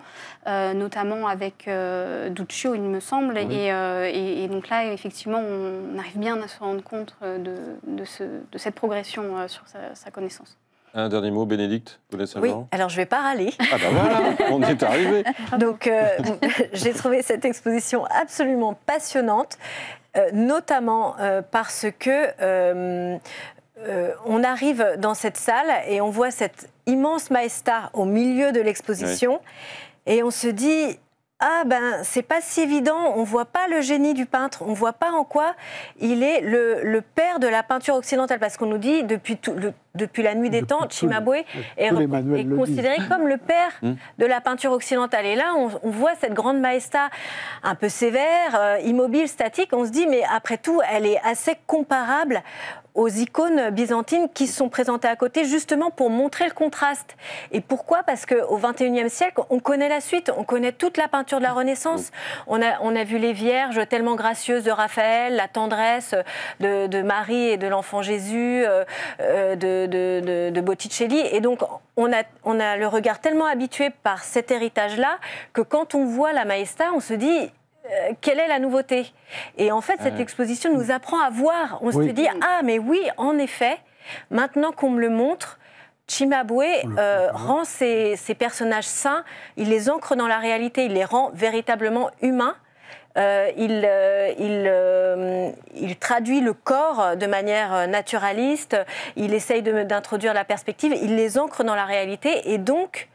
notamment avec Duccio, il me semble. Oui. Et donc là, effectivement, on arrive bien à se rendre compte de cette progression sur sa connaissance. Un dernier mot, Bénédicte, vous laissez savoir. Oui, alors je ne vais pas râler. Ah ben voilà, on est arrivé. Donc j'ai trouvé cette exposition absolument passionnante, notamment parce que on arrive dans cette salle et on voit cette immense Maesta au milieu de l'exposition et on se dit... Ah ben, c'est pas si évident, on voit pas le génie du peintre, on voit pas en quoi il est le père de la peinture occidentale, parce qu'on nous dit depuis la nuit des temps, Cimabue est considéré comme le père de la peinture occidentale. Et là, on voit cette grande Maesta un peu sévère, immobile, statique, on se dit, mais après tout, elle est assez comparable aux icônes byzantines qui sont présentées à côté, justement pour montrer le contraste. Et pourquoi ? Parce qu'au XXIe siècle, on connaît la suite, on connaît toute la peinture de la Renaissance. On a vu les Vierges tellement gracieuses de Raphaël, la tendresse de Marie et de l'enfant Jésus, de Botticelli. Et donc, on a le regard tellement habitué par cet héritage-là que quand on voit la Maesta, on se dit... quelle est la nouveauté ? Et en fait, cette exposition nous apprend à voir. On se dit, ah, mais oui, en effet, maintenant qu'on me le montre, Cimabue rend ces personnages sains, il les ancre dans la réalité, il les rend véritablement humains. Il traduit le corps de manière naturaliste, il essaye d'introduire la perspective, il les ancre dans la réalité et donc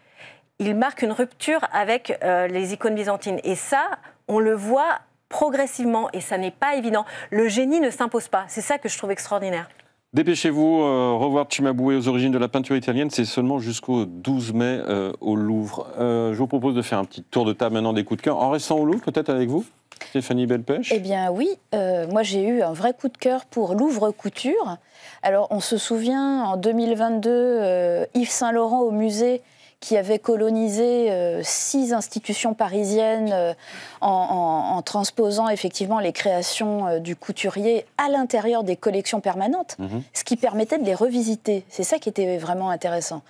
il marque une rupture avec les icônes byzantines. Et ça, on le voit progressivement et ça n'est pas évident. Le génie ne s'impose pas. C'est ça que je trouve extraordinaire. Dépêchez-vous, revoir Cimabue aux origines de la peinture italienne, c'est seulement jusqu'au 12 mai au Louvre. Je vous propose de faire un petit tour de table maintenant des coups de cœur, en restant au Louvre peut-être avec vous, Stéphanie Belpech. Eh bien oui, moi j'ai eu un vrai coup de cœur pour Louvre Couture. Alors on se souvient, en 2022, Yves Saint-Laurent au musée, qui avait colonisé 6 institutions parisiennes en transposant effectivement les créations du couturier à l'intérieur des collections permanentes, ce qui permettait de les revisiter. C'est ça qui était vraiment intéressant.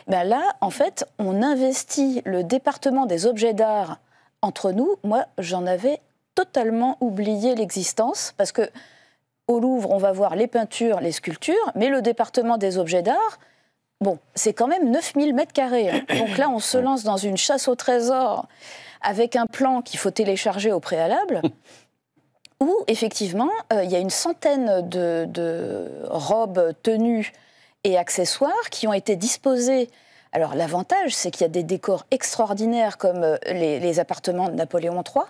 Ben là, en fait, on investit le département des objets d'art entre nous. Moi, j'en avais totalement oublié l'existence, parce que au Louvre, on va voir les peintures, les sculptures, mais le département des objets d'art... Bon, c'est quand même 9000 mètres carrés. Hein. Donc là, on se lance dans une chasse au trésor avec un plan qu'il faut télécharger au préalable, où, effectivement, il y a une centaine de robes, tenues et accessoires qui ont été disposés. Alors, l'avantage, c'est qu'il y a des décors extraordinaires comme les appartements de Napoléon III.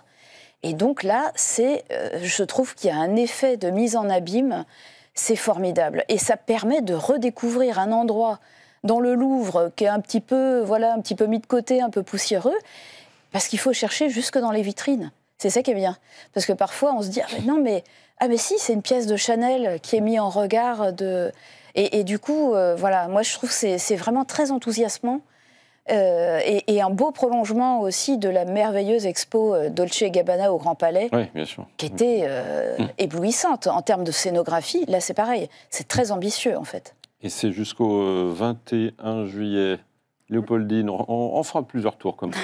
Et donc là, je trouve qu'il y a un effet de mise en abîme. C'est formidable. Et ça permet de redécouvrir un endroit dans le Louvre qui est un petit peu mis de côté, un peu poussiéreux, parce qu'il faut chercher jusque dans les vitrines. C'est ça qui est bien. Parce que parfois, on se dit « mais si, c'est une pièce de Chanel qui est mise en regard de... » Et du coup, moi je trouve que c'est vraiment très enthousiasmant. Et un beau prolongement aussi de la merveilleuse expo Dolce & Gabbana au Grand Palais, oui, bien sûr, qui était éblouissante en termes de scénographie. Là, c'est pareil, c'est très ambitieux en fait. Et c'est jusqu'au 21 juillet Léopoldine, on fera plusieurs tours comme ça.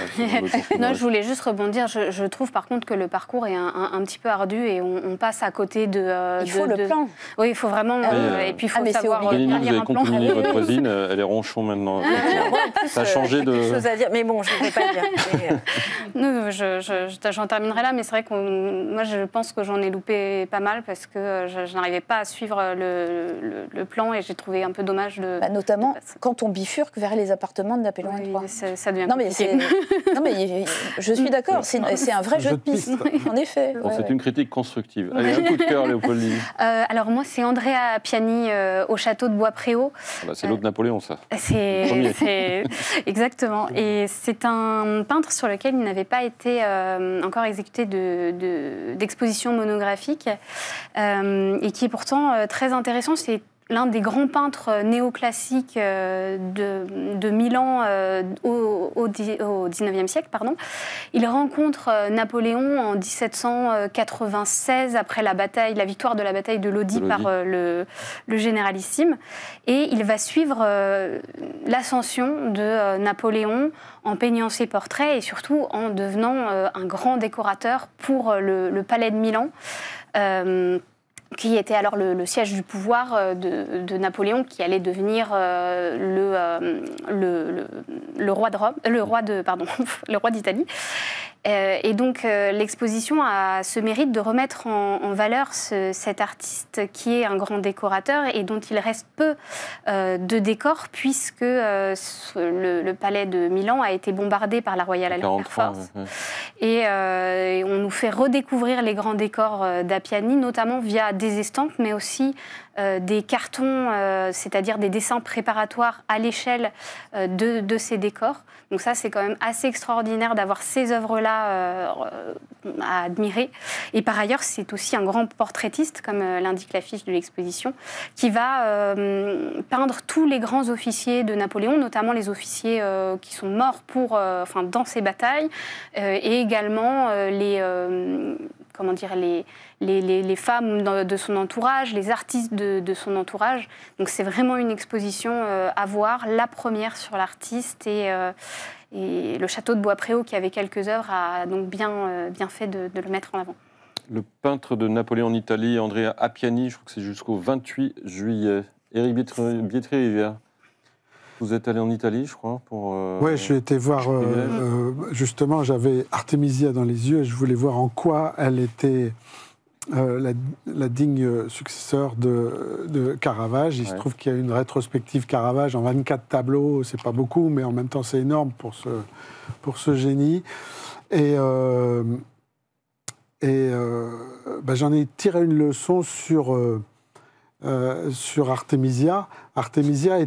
Non, je voulais juste rebondir. Je trouve par contre que le parcours est un petit peu ardu et on passe à côté de... Il faut le plan. Oui, il faut vraiment... et puis il faut savoir... Bénédicte, vous avez compris votre voisine, elle est ronchon maintenant. Ça a changé de... quelque chose à dire, mais bon, je ne vais pas dire. Non, j'en terminerai là, mais c'est vrai que moi, je pense que j'en ai loupé pas mal parce que je n'arrivais pas à suivre le plan et j'ai trouvé un peu dommage de... Notamment quand on bifurque vers les appartements de Napoléon III. Ça devient compliqué. Non, mais je suis d'accord, c'est un vrai jeu de piste, en effet. Bon, c'est une critique constructive. Allez, un coup de cœur, Léopoldine. Alors moi, c'est Andrea Piani au château de Bois-Préau. C'est l'autre Napoléon, ça. C'est exactement. Et c'est un peintre sur lequel il n'avait pas été encore exécuté d'exposition monographique et qui est pourtant très intéressant. C'est l'un des grands peintres néoclassiques de Milan au XIXe siècle. Il rencontre Napoléon en 1796, après la victoire de la bataille de Lodi par le généralissime. Et il va suivre l'ascension de Napoléon en peignant ses portraits et surtout en devenant un grand décorateur pour le palais de Milan. Qui était alors le siège du pouvoir de Napoléon, qui allait devenir le roi d'Italie. Et donc l'exposition a ce mérite de remettre en valeur cet artiste qui est un grand décorateur et dont il reste peu de décors puisque le palais de Milan a été bombardé par la Royal Air Force. Et on nous fait redécouvrir les grands décors d'Appiani, notamment via des estampes, mais aussi des cartons, c'est-à-dire des dessins préparatoires à l'échelle de ces décors. Donc ça, c'est quand même assez extraordinaire d'avoir ces œuvres-là à admirer. Et par ailleurs, c'est aussi un grand portraitiste, comme l'indique l'affiche de l'exposition, qui va peindre tous les grands officiers de Napoléon, notamment les officiers qui sont morts dans ces batailles, et également les femmes de son entourage, les artistes de son entourage. Donc c'est vraiment une exposition à voir, la première sur l'artiste et le château de Bois-Préau, qui avait quelques œuvres, a donc bien fait de le mettre en avant. Le peintre de Napoléon en Italie, Andrea Appiani, je crois que c'est jusqu'au 28 juillet. Éric Bietri-Rivière, vous êtes allé en Italie, je crois, pour... Oui, je suis été voir, justement, j'avais Artemisia dans les yeux et je voulais voir en quoi elle était la digne successeur de Caravage. Il se trouve qu'il y a une rétrospective Caravage en 24 tableaux, c'est pas beaucoup, mais en même temps c'est énorme pour ce génie. Et j'en ai tiré une leçon sur Artemisia. Artemisia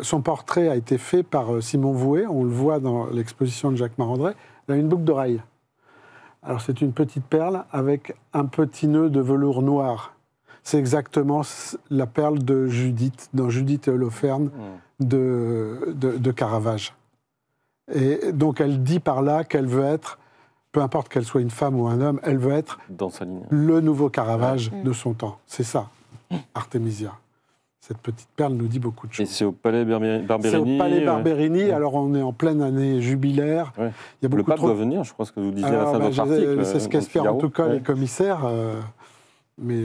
son portrait a été fait par Simon Vouet, on le voit dans l'exposition de Jacques Marandré. Elle a une boucle d'oreille. Alors c'est une petite perle avec un petit nœud de velours noir. C'est exactement la perle de Judith, dans Judith et Holoferne de Caravage. Et donc elle dit par là qu'elle veut être, peu importe qu'elle soit une femme ou un homme, elle veut être dans sa ligne. Le nouveau Caravage de son temps. C'est ça, Artemisia. Cette petite perle nous dit beaucoup de choses. Et c'est au Palais Barberini. C'est au Palais Barberini, alors on est en pleine année jubilaire. Ouais. Il y a beaucoup le pape doit venir, je crois, ce que vous disiez à la fin de votre article. C'est ce qu'espèrent en tout cas les commissaires, mais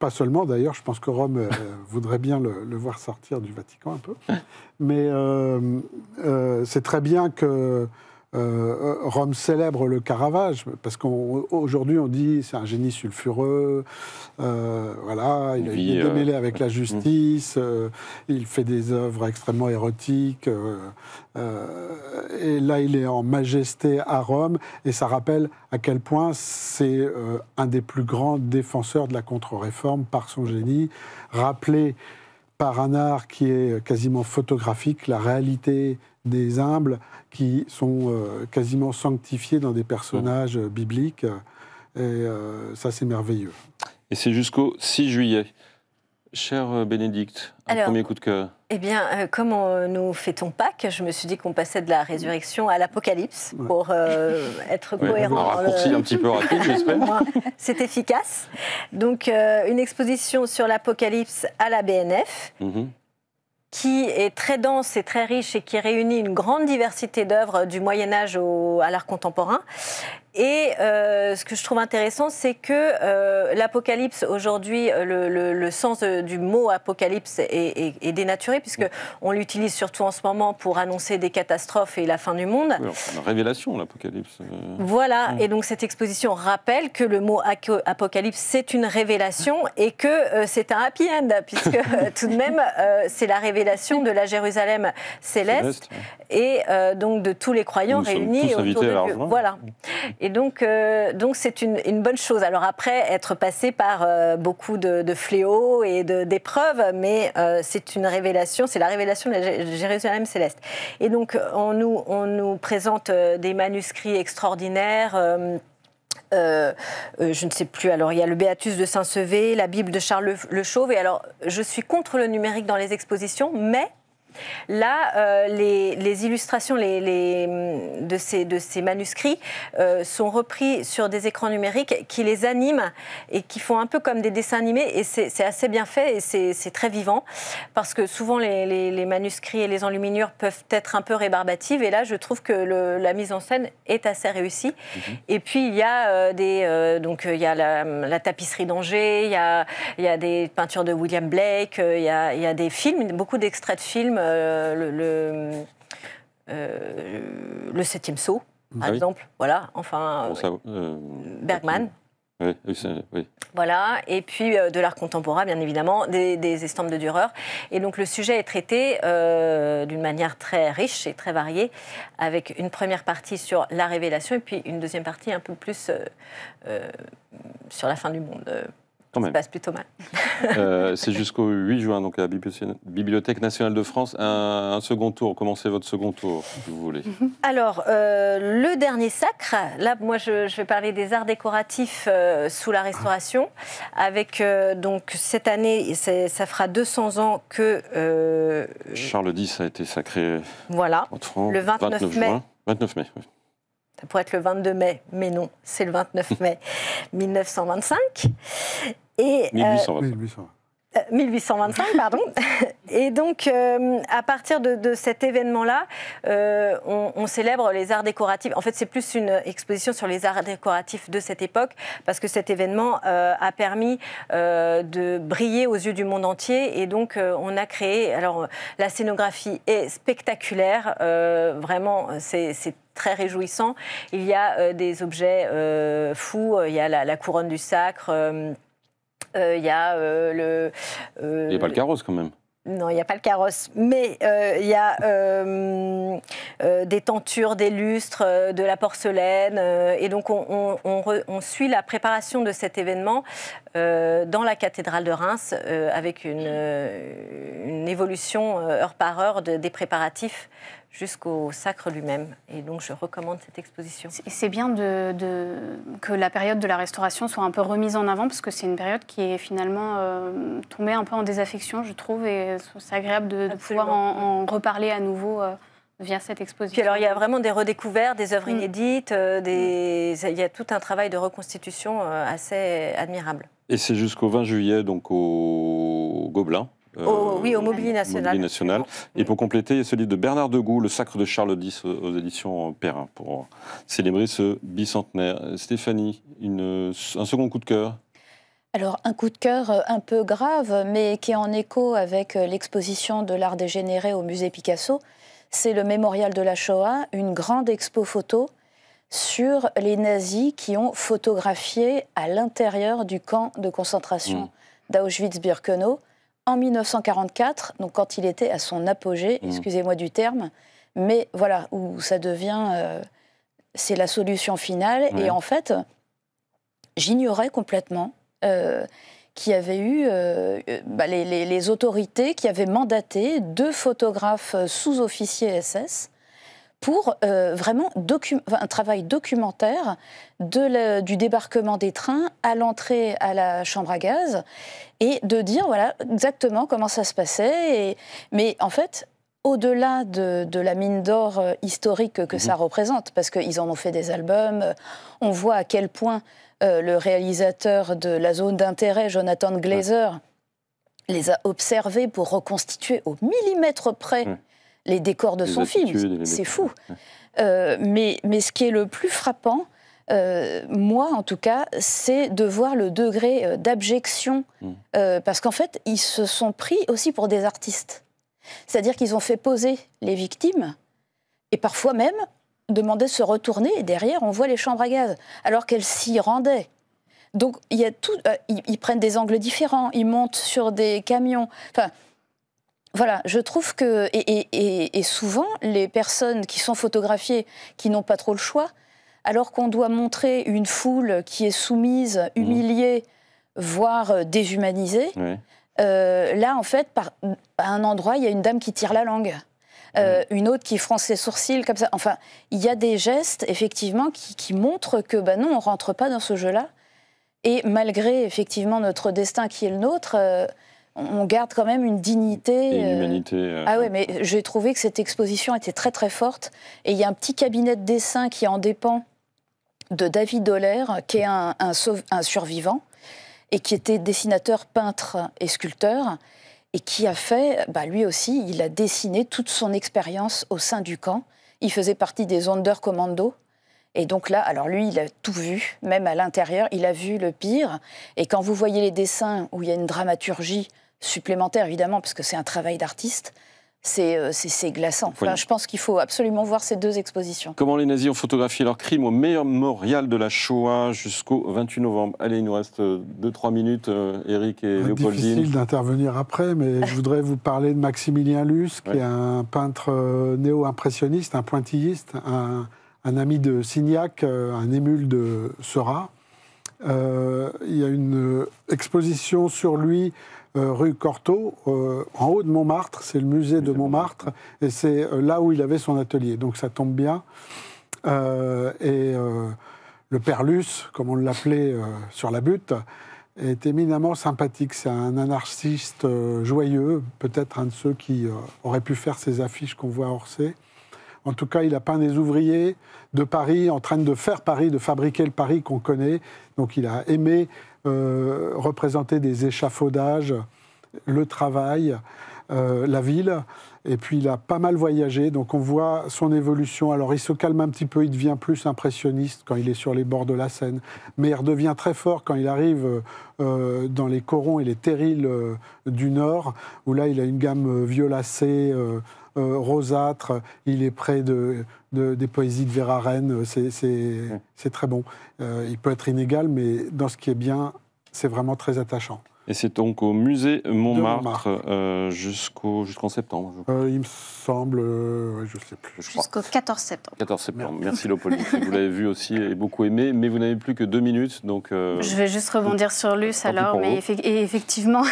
pas seulement d'ailleurs, je pense que Rome voudrait bien le voir sortir du Vatican un peu. Mais c'est très bien que Rome célèbre le Caravage, parce qu'aujourd'hui on dit c'est un génie sulfureux, voilà, il est démêlé avec la justice, il fait des œuvres extrêmement érotiques, et là il est en majesté à Rome, et ça rappelle à quel point c'est un des plus grands défenseurs de la contre-réforme par son génie, rappelé par un art qui est quasiment photographique, la réalité des humbles qui sont quasiment sanctifiés dans des personnages bibliques. Et ça, c'est merveilleux. Et c'est jusqu'au 6 juillet. Chère Bénédicte, premier coup de cœur. Eh bien, comme nous fêtons Pâques, je me suis dit qu'on passait de la résurrection à l'Apocalypse pour être cohérent. Un raccourci un petit peu rapide, j'espère. C'est efficace. Donc, une exposition sur l'Apocalypse à la BNF. qui est très dense et très riche et qui réunit une grande diversité d'œuvres du Moyen-Âge à l'art contemporain. Et ce que je trouve intéressant, c'est que l'apocalypse, aujourd'hui, le sens du mot apocalypse est dénaturé, puisqu'on l'utilise surtout en ce moment pour annoncer des catastrophes et la fin du monde. Oui, enfin, la révélation, l'apocalypse. Voilà, et donc cette exposition rappelle que le mot apocalypse, c'est une révélation et que c'est un happy end, puisque tout de même, c'est la révélation de la Jérusalem céleste et donc de tous les croyants réunis autour de Dieu. Voilà. Et donc c'est une bonne chose. Alors après, être passé par beaucoup de fléaux et d'épreuves, mais c'est une révélation, c'est la révélation de la Jérusalem céleste. Et donc on nous présente des manuscrits extraordinaires. Je ne sais plus, alors il y a le Béatus de Saint-Sevé, la Bible de Charles Le Chauve, et alors je suis contre le numérique dans les expositions, mais là, les illustrations de ces manuscrits sont repris sur des écrans numériques qui les animent et qui font un peu comme des dessins animés, et c'est assez bien fait et c'est très vivant, parce que souvent les manuscrits et les enluminures peuvent être un peu rébarbatives, et là je trouve que la mise en scène est assez réussie. Et puis il y a il y a la tapisserie d'Angers, il y a des peintures de William Blake, il y a des films, beaucoup d'extraits de films. Le 7e Sceau, par exemple, voilà, enfin, Bergman. Oui. Voilà, et puis de l'art contemporain, bien évidemment, des estampes de Dürer. Et donc le sujet est traité d'une manière très riche et très variée, avec une première partie sur la révélation et puis une deuxième partie un peu plus sur la fin du monde. Ça se passe plutôt mal. C'est jusqu'au 8 juin, donc à la Bibliothèque nationale de France. Un second tour. Commencez votre second tour, si vous voulez. Alors, le dernier sacre, là, moi, je vais parler des arts décoratifs sous la Restauration. Avec, donc, cette année, ça fera 200 ans que... Charles X a été sacré. Voilà, le 29 mai. Juin. 29 mai, oui. Ça pourrait être le 22 mai, mais non, c'est le 29 mai 1925. Et, 1825, pardon. Et donc, à partir de cet événement-là, on célèbre les arts décoratifs. En fait, c'est plus une exposition sur les arts décoratifs de cette époque, parce que cet événement a permis de briller aux yeux du monde entier. Et donc, on a créé... Alors, la scénographie est spectaculaire. Vraiment, c'est très réjouissant. Il y a des objets fous. Il y a la couronne du sacre. Il y a il n'y a pas le carrosse quand même. Non, il n'y a pas le carrosse, mais il y a des tentures, des lustres, de la porcelaine. Et donc, on suit la préparation de cet événement dans la cathédrale de Reims, avec une évolution heure par heure des préparatifs jusqu'au sacre lui-même. Et donc, je recommande cette exposition. C'est bien que la période de la Restauration soit un peu remise en avant, parce que c'est une période qui est finalement tombée un peu en désaffection, je trouve, et c'est agréable de pouvoir en reparler à nouveau via cette exposition. Puis alors, il y a vraiment des redécouvertes, des œuvres inédites, il y a tout un travail de reconstitution assez admirable. Et c'est jusqu'au 20 juillet, donc au Gobelin. Oui, au Mobilier National. Et pour compléter, il y a ce livre de Bernard Degout, Le sacre de Charles X, aux éditions Perrin, pour célébrer ce bicentenaire. Stéphanie, un second coup de cœur? Alors, un coup de cœur un peu grave, mais qui est en écho avec l'exposition de l'art dégénéré au musée Picasso. C'est le Mémorial de la Shoah, une grande expo photo sur les nazis qui ont photographié à l'intérieur du camp de concentration d'Auschwitz-Birkenau en 1944, donc quand il était à son apogée, excusez-moi du terme, mais voilà, où ça devient... c'est la solution finale. Et en fait, j'ignorais complètement qu'il y avait eu les autorités qui avaient mandaté 2 photographes sous-officiers SS pour vraiment un travail documentaire du débarquement des trains à l'entrée à la chambre à gaz, et de dire voilà exactement comment ça se passait. Mais en fait, au-delà de la mine d'or historique que ça représente, parce qu'ils en ont fait des albums, on voit à quel point le réalisateur de La Zone d'intérêt, Jonathan Glazer, les a observés pour reconstituer au millimètre près les décors de son film. C'est fou. Mais ce qui est le plus frappant, moi en tout cas, c'est de voir le degré d'abjection, parce qu'en fait, ils se sont pris aussi pour des artistes. C'est-à-dire qu'ils ont fait poser les victimes, et parfois même demander de se retourner, et derrière, on voit les chambres à gaz, alors qu'elles s'y rendaient. Donc, il y a tout, ils prennent des angles différents, ils montent sur des camions. Enfin, voilà, je trouve que... Et souvent, les personnes qui sont photographiées, qui n'ont pas trop le choix, alors qu'on doit montrer une foule qui est soumise, humiliée, voire déshumanisée, là, en fait, à un endroit, il y a une dame qui tire la langue. Une autre qui fronce ses sourcils, comme ça. Enfin, il y a des gestes, effectivement, qui montrent que, non, on ne rentre pas dans ce jeu-là. Et malgré, effectivement, notre destin qui est le nôtre, on garde quand même une dignité. Et une humanité. Ah ouais, mais j'ai trouvé que cette exposition était très, très forte. Et il y a un petit cabinet de dessin qui en dépend de David Doller, qui est un survivant, et qui était dessinateur, peintre et sculpteur, et qui a fait, lui aussi, il a dessiné toute son expérience au sein du camp. Il faisait partie des Sonderkommando. Et donc là, alors lui, il a tout vu, même à l'intérieur, il a vu le pire. Et quand vous voyez les dessins où il y a une dramaturgie supplémentaire, évidemment, parce que c'est un travail d'artiste, c'est glaçant. Enfin, je pense qu'il faut absolument voir ces deux expositions. Comment les nazis ont photographié leur crime au mémorial de la Shoah jusqu'au 28 novembre. Allez, il nous reste 2-3 minutes, Éric et Léopoldine. Difficile d'intervenir après, mais je voudrais vous parler de Maximilien Luce, qui est un peintre néo-impressionniste, un pointilliste, un ami de Signac, un émule de Seurat. Il y a une exposition sur lui rue Cortot, en haut de Montmartre, c'est le musée de Montmartre, et c'est là où il avait son atelier, donc ça tombe bien. Le père Luce, comme on l'appelait sur la butte, est éminemment sympathique. C'est un anarchiste joyeux, peut-être un de ceux qui aurait pu faire ces affiches qu'on voit à Orsay. En tout cas, il a peint des ouvriers de Paris en train de faire Paris, de fabriquer le Paris qu'on connaît. Donc il a aimé représenter des échafaudages, le travail, la ville. Et puis il a pas mal voyagé, donc on voit son évolution. Alors il se calme un petit peu, il devient plus impressionniste quand il est sur les bords de la Seine. Mais il redevient très fort quand il arrive dans les corons et les terrils du Nord, où là il a une gamme violacée, rosâtre, il est près des poésies de Verhaeren, c'est très bon. Il peut être inégal, mais dans ce qui est bien, c'est vraiment très attachant. Et c'est donc au musée Montmartre jusqu'en septembre, je crois. Il me semble, je ne sais plus. Jusqu'au 14 septembre. 14 septembre, merci Léopoldine. Vous l'avez vu aussi et beaucoup aimé, mais vous n'avez plus que 2 minutes. Donc, je vais juste rebondir sur Luce alors. Mais effectivement,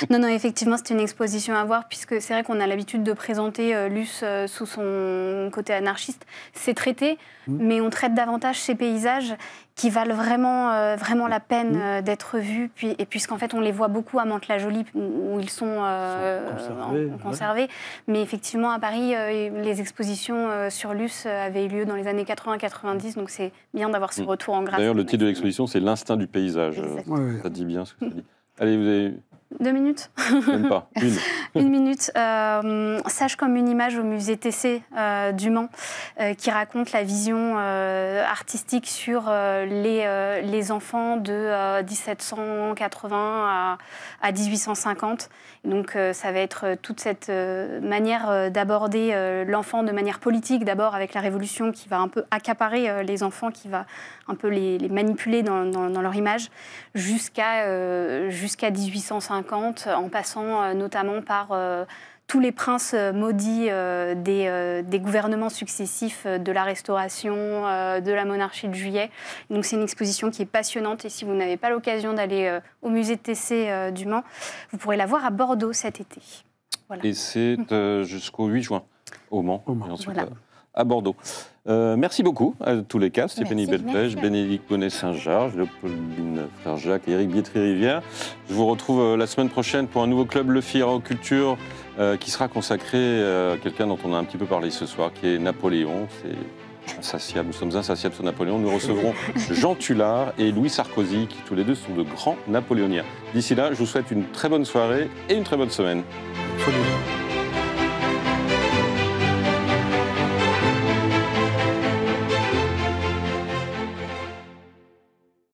effectivement, c'est une exposition à voir, puisque c'est vrai qu'on a l'habitude de présenter Luce sous son côté anarchiste. C'est traité, mais on traite davantage ces paysages qui valent vraiment la peine d'être vus, et puisqu'en fait on les voit beaucoup à Mantes-la-Jolie où ils sont conservés. Mais effectivement à Paris, les expositions sur Luce avaient eu lieu dans les années 80-90, donc c'est bien d'avoir ce retour en grâce. D'ailleurs le titre de l'exposition c'est l'instinct du paysage, ça dit bien ce que ça dit. Allez, vous avez... 2 minutes. Même pas, une minute. Sage comme une image au musée Tessé du Mans, qui raconte la vision artistique sur les enfants de 1780 à 1850. Donc ça va être toute cette manière d'aborder l'enfant de manière politique, d'abord avec la Révolution qui va un peu accaparer les enfants, qui va un peu les manipuler dans leur image, jusqu'à 1850, en passant notamment par tous les princes maudits des gouvernements successifs de la Restauration, de la monarchie de Juillet. Donc c'est une exposition qui est passionnante, et si vous n'avez pas l'occasion d'aller au musée de Tessé du Mans, vous pourrez la voir à Bordeaux cet été. Voilà. Et c'est jusqu'au 8 juin au Mans. Et ensuite, voilà. À Bordeaux. Merci beaucoup à tous les quatre, Stéphanie Belpèche, Bénédicte Bonnet-Saint-Georges, Léopoldine Frère-Jacques et Éric Bietri-Rivière. Je vous retrouve la semaine prochaine pour un nouveau club Le Figaro Culture qui sera consacré à quelqu'un dont on a un petit peu parlé ce soir, qui est Napoléon. C'est Insatiables, nous sommes insatiables sur Napoléon. Nous recevrons Jean Tullard et Louis Sarkozy, qui tous les deux sont de grands napoléoniens. D'ici là, je vous souhaite une très bonne soirée et une très bonne semaine.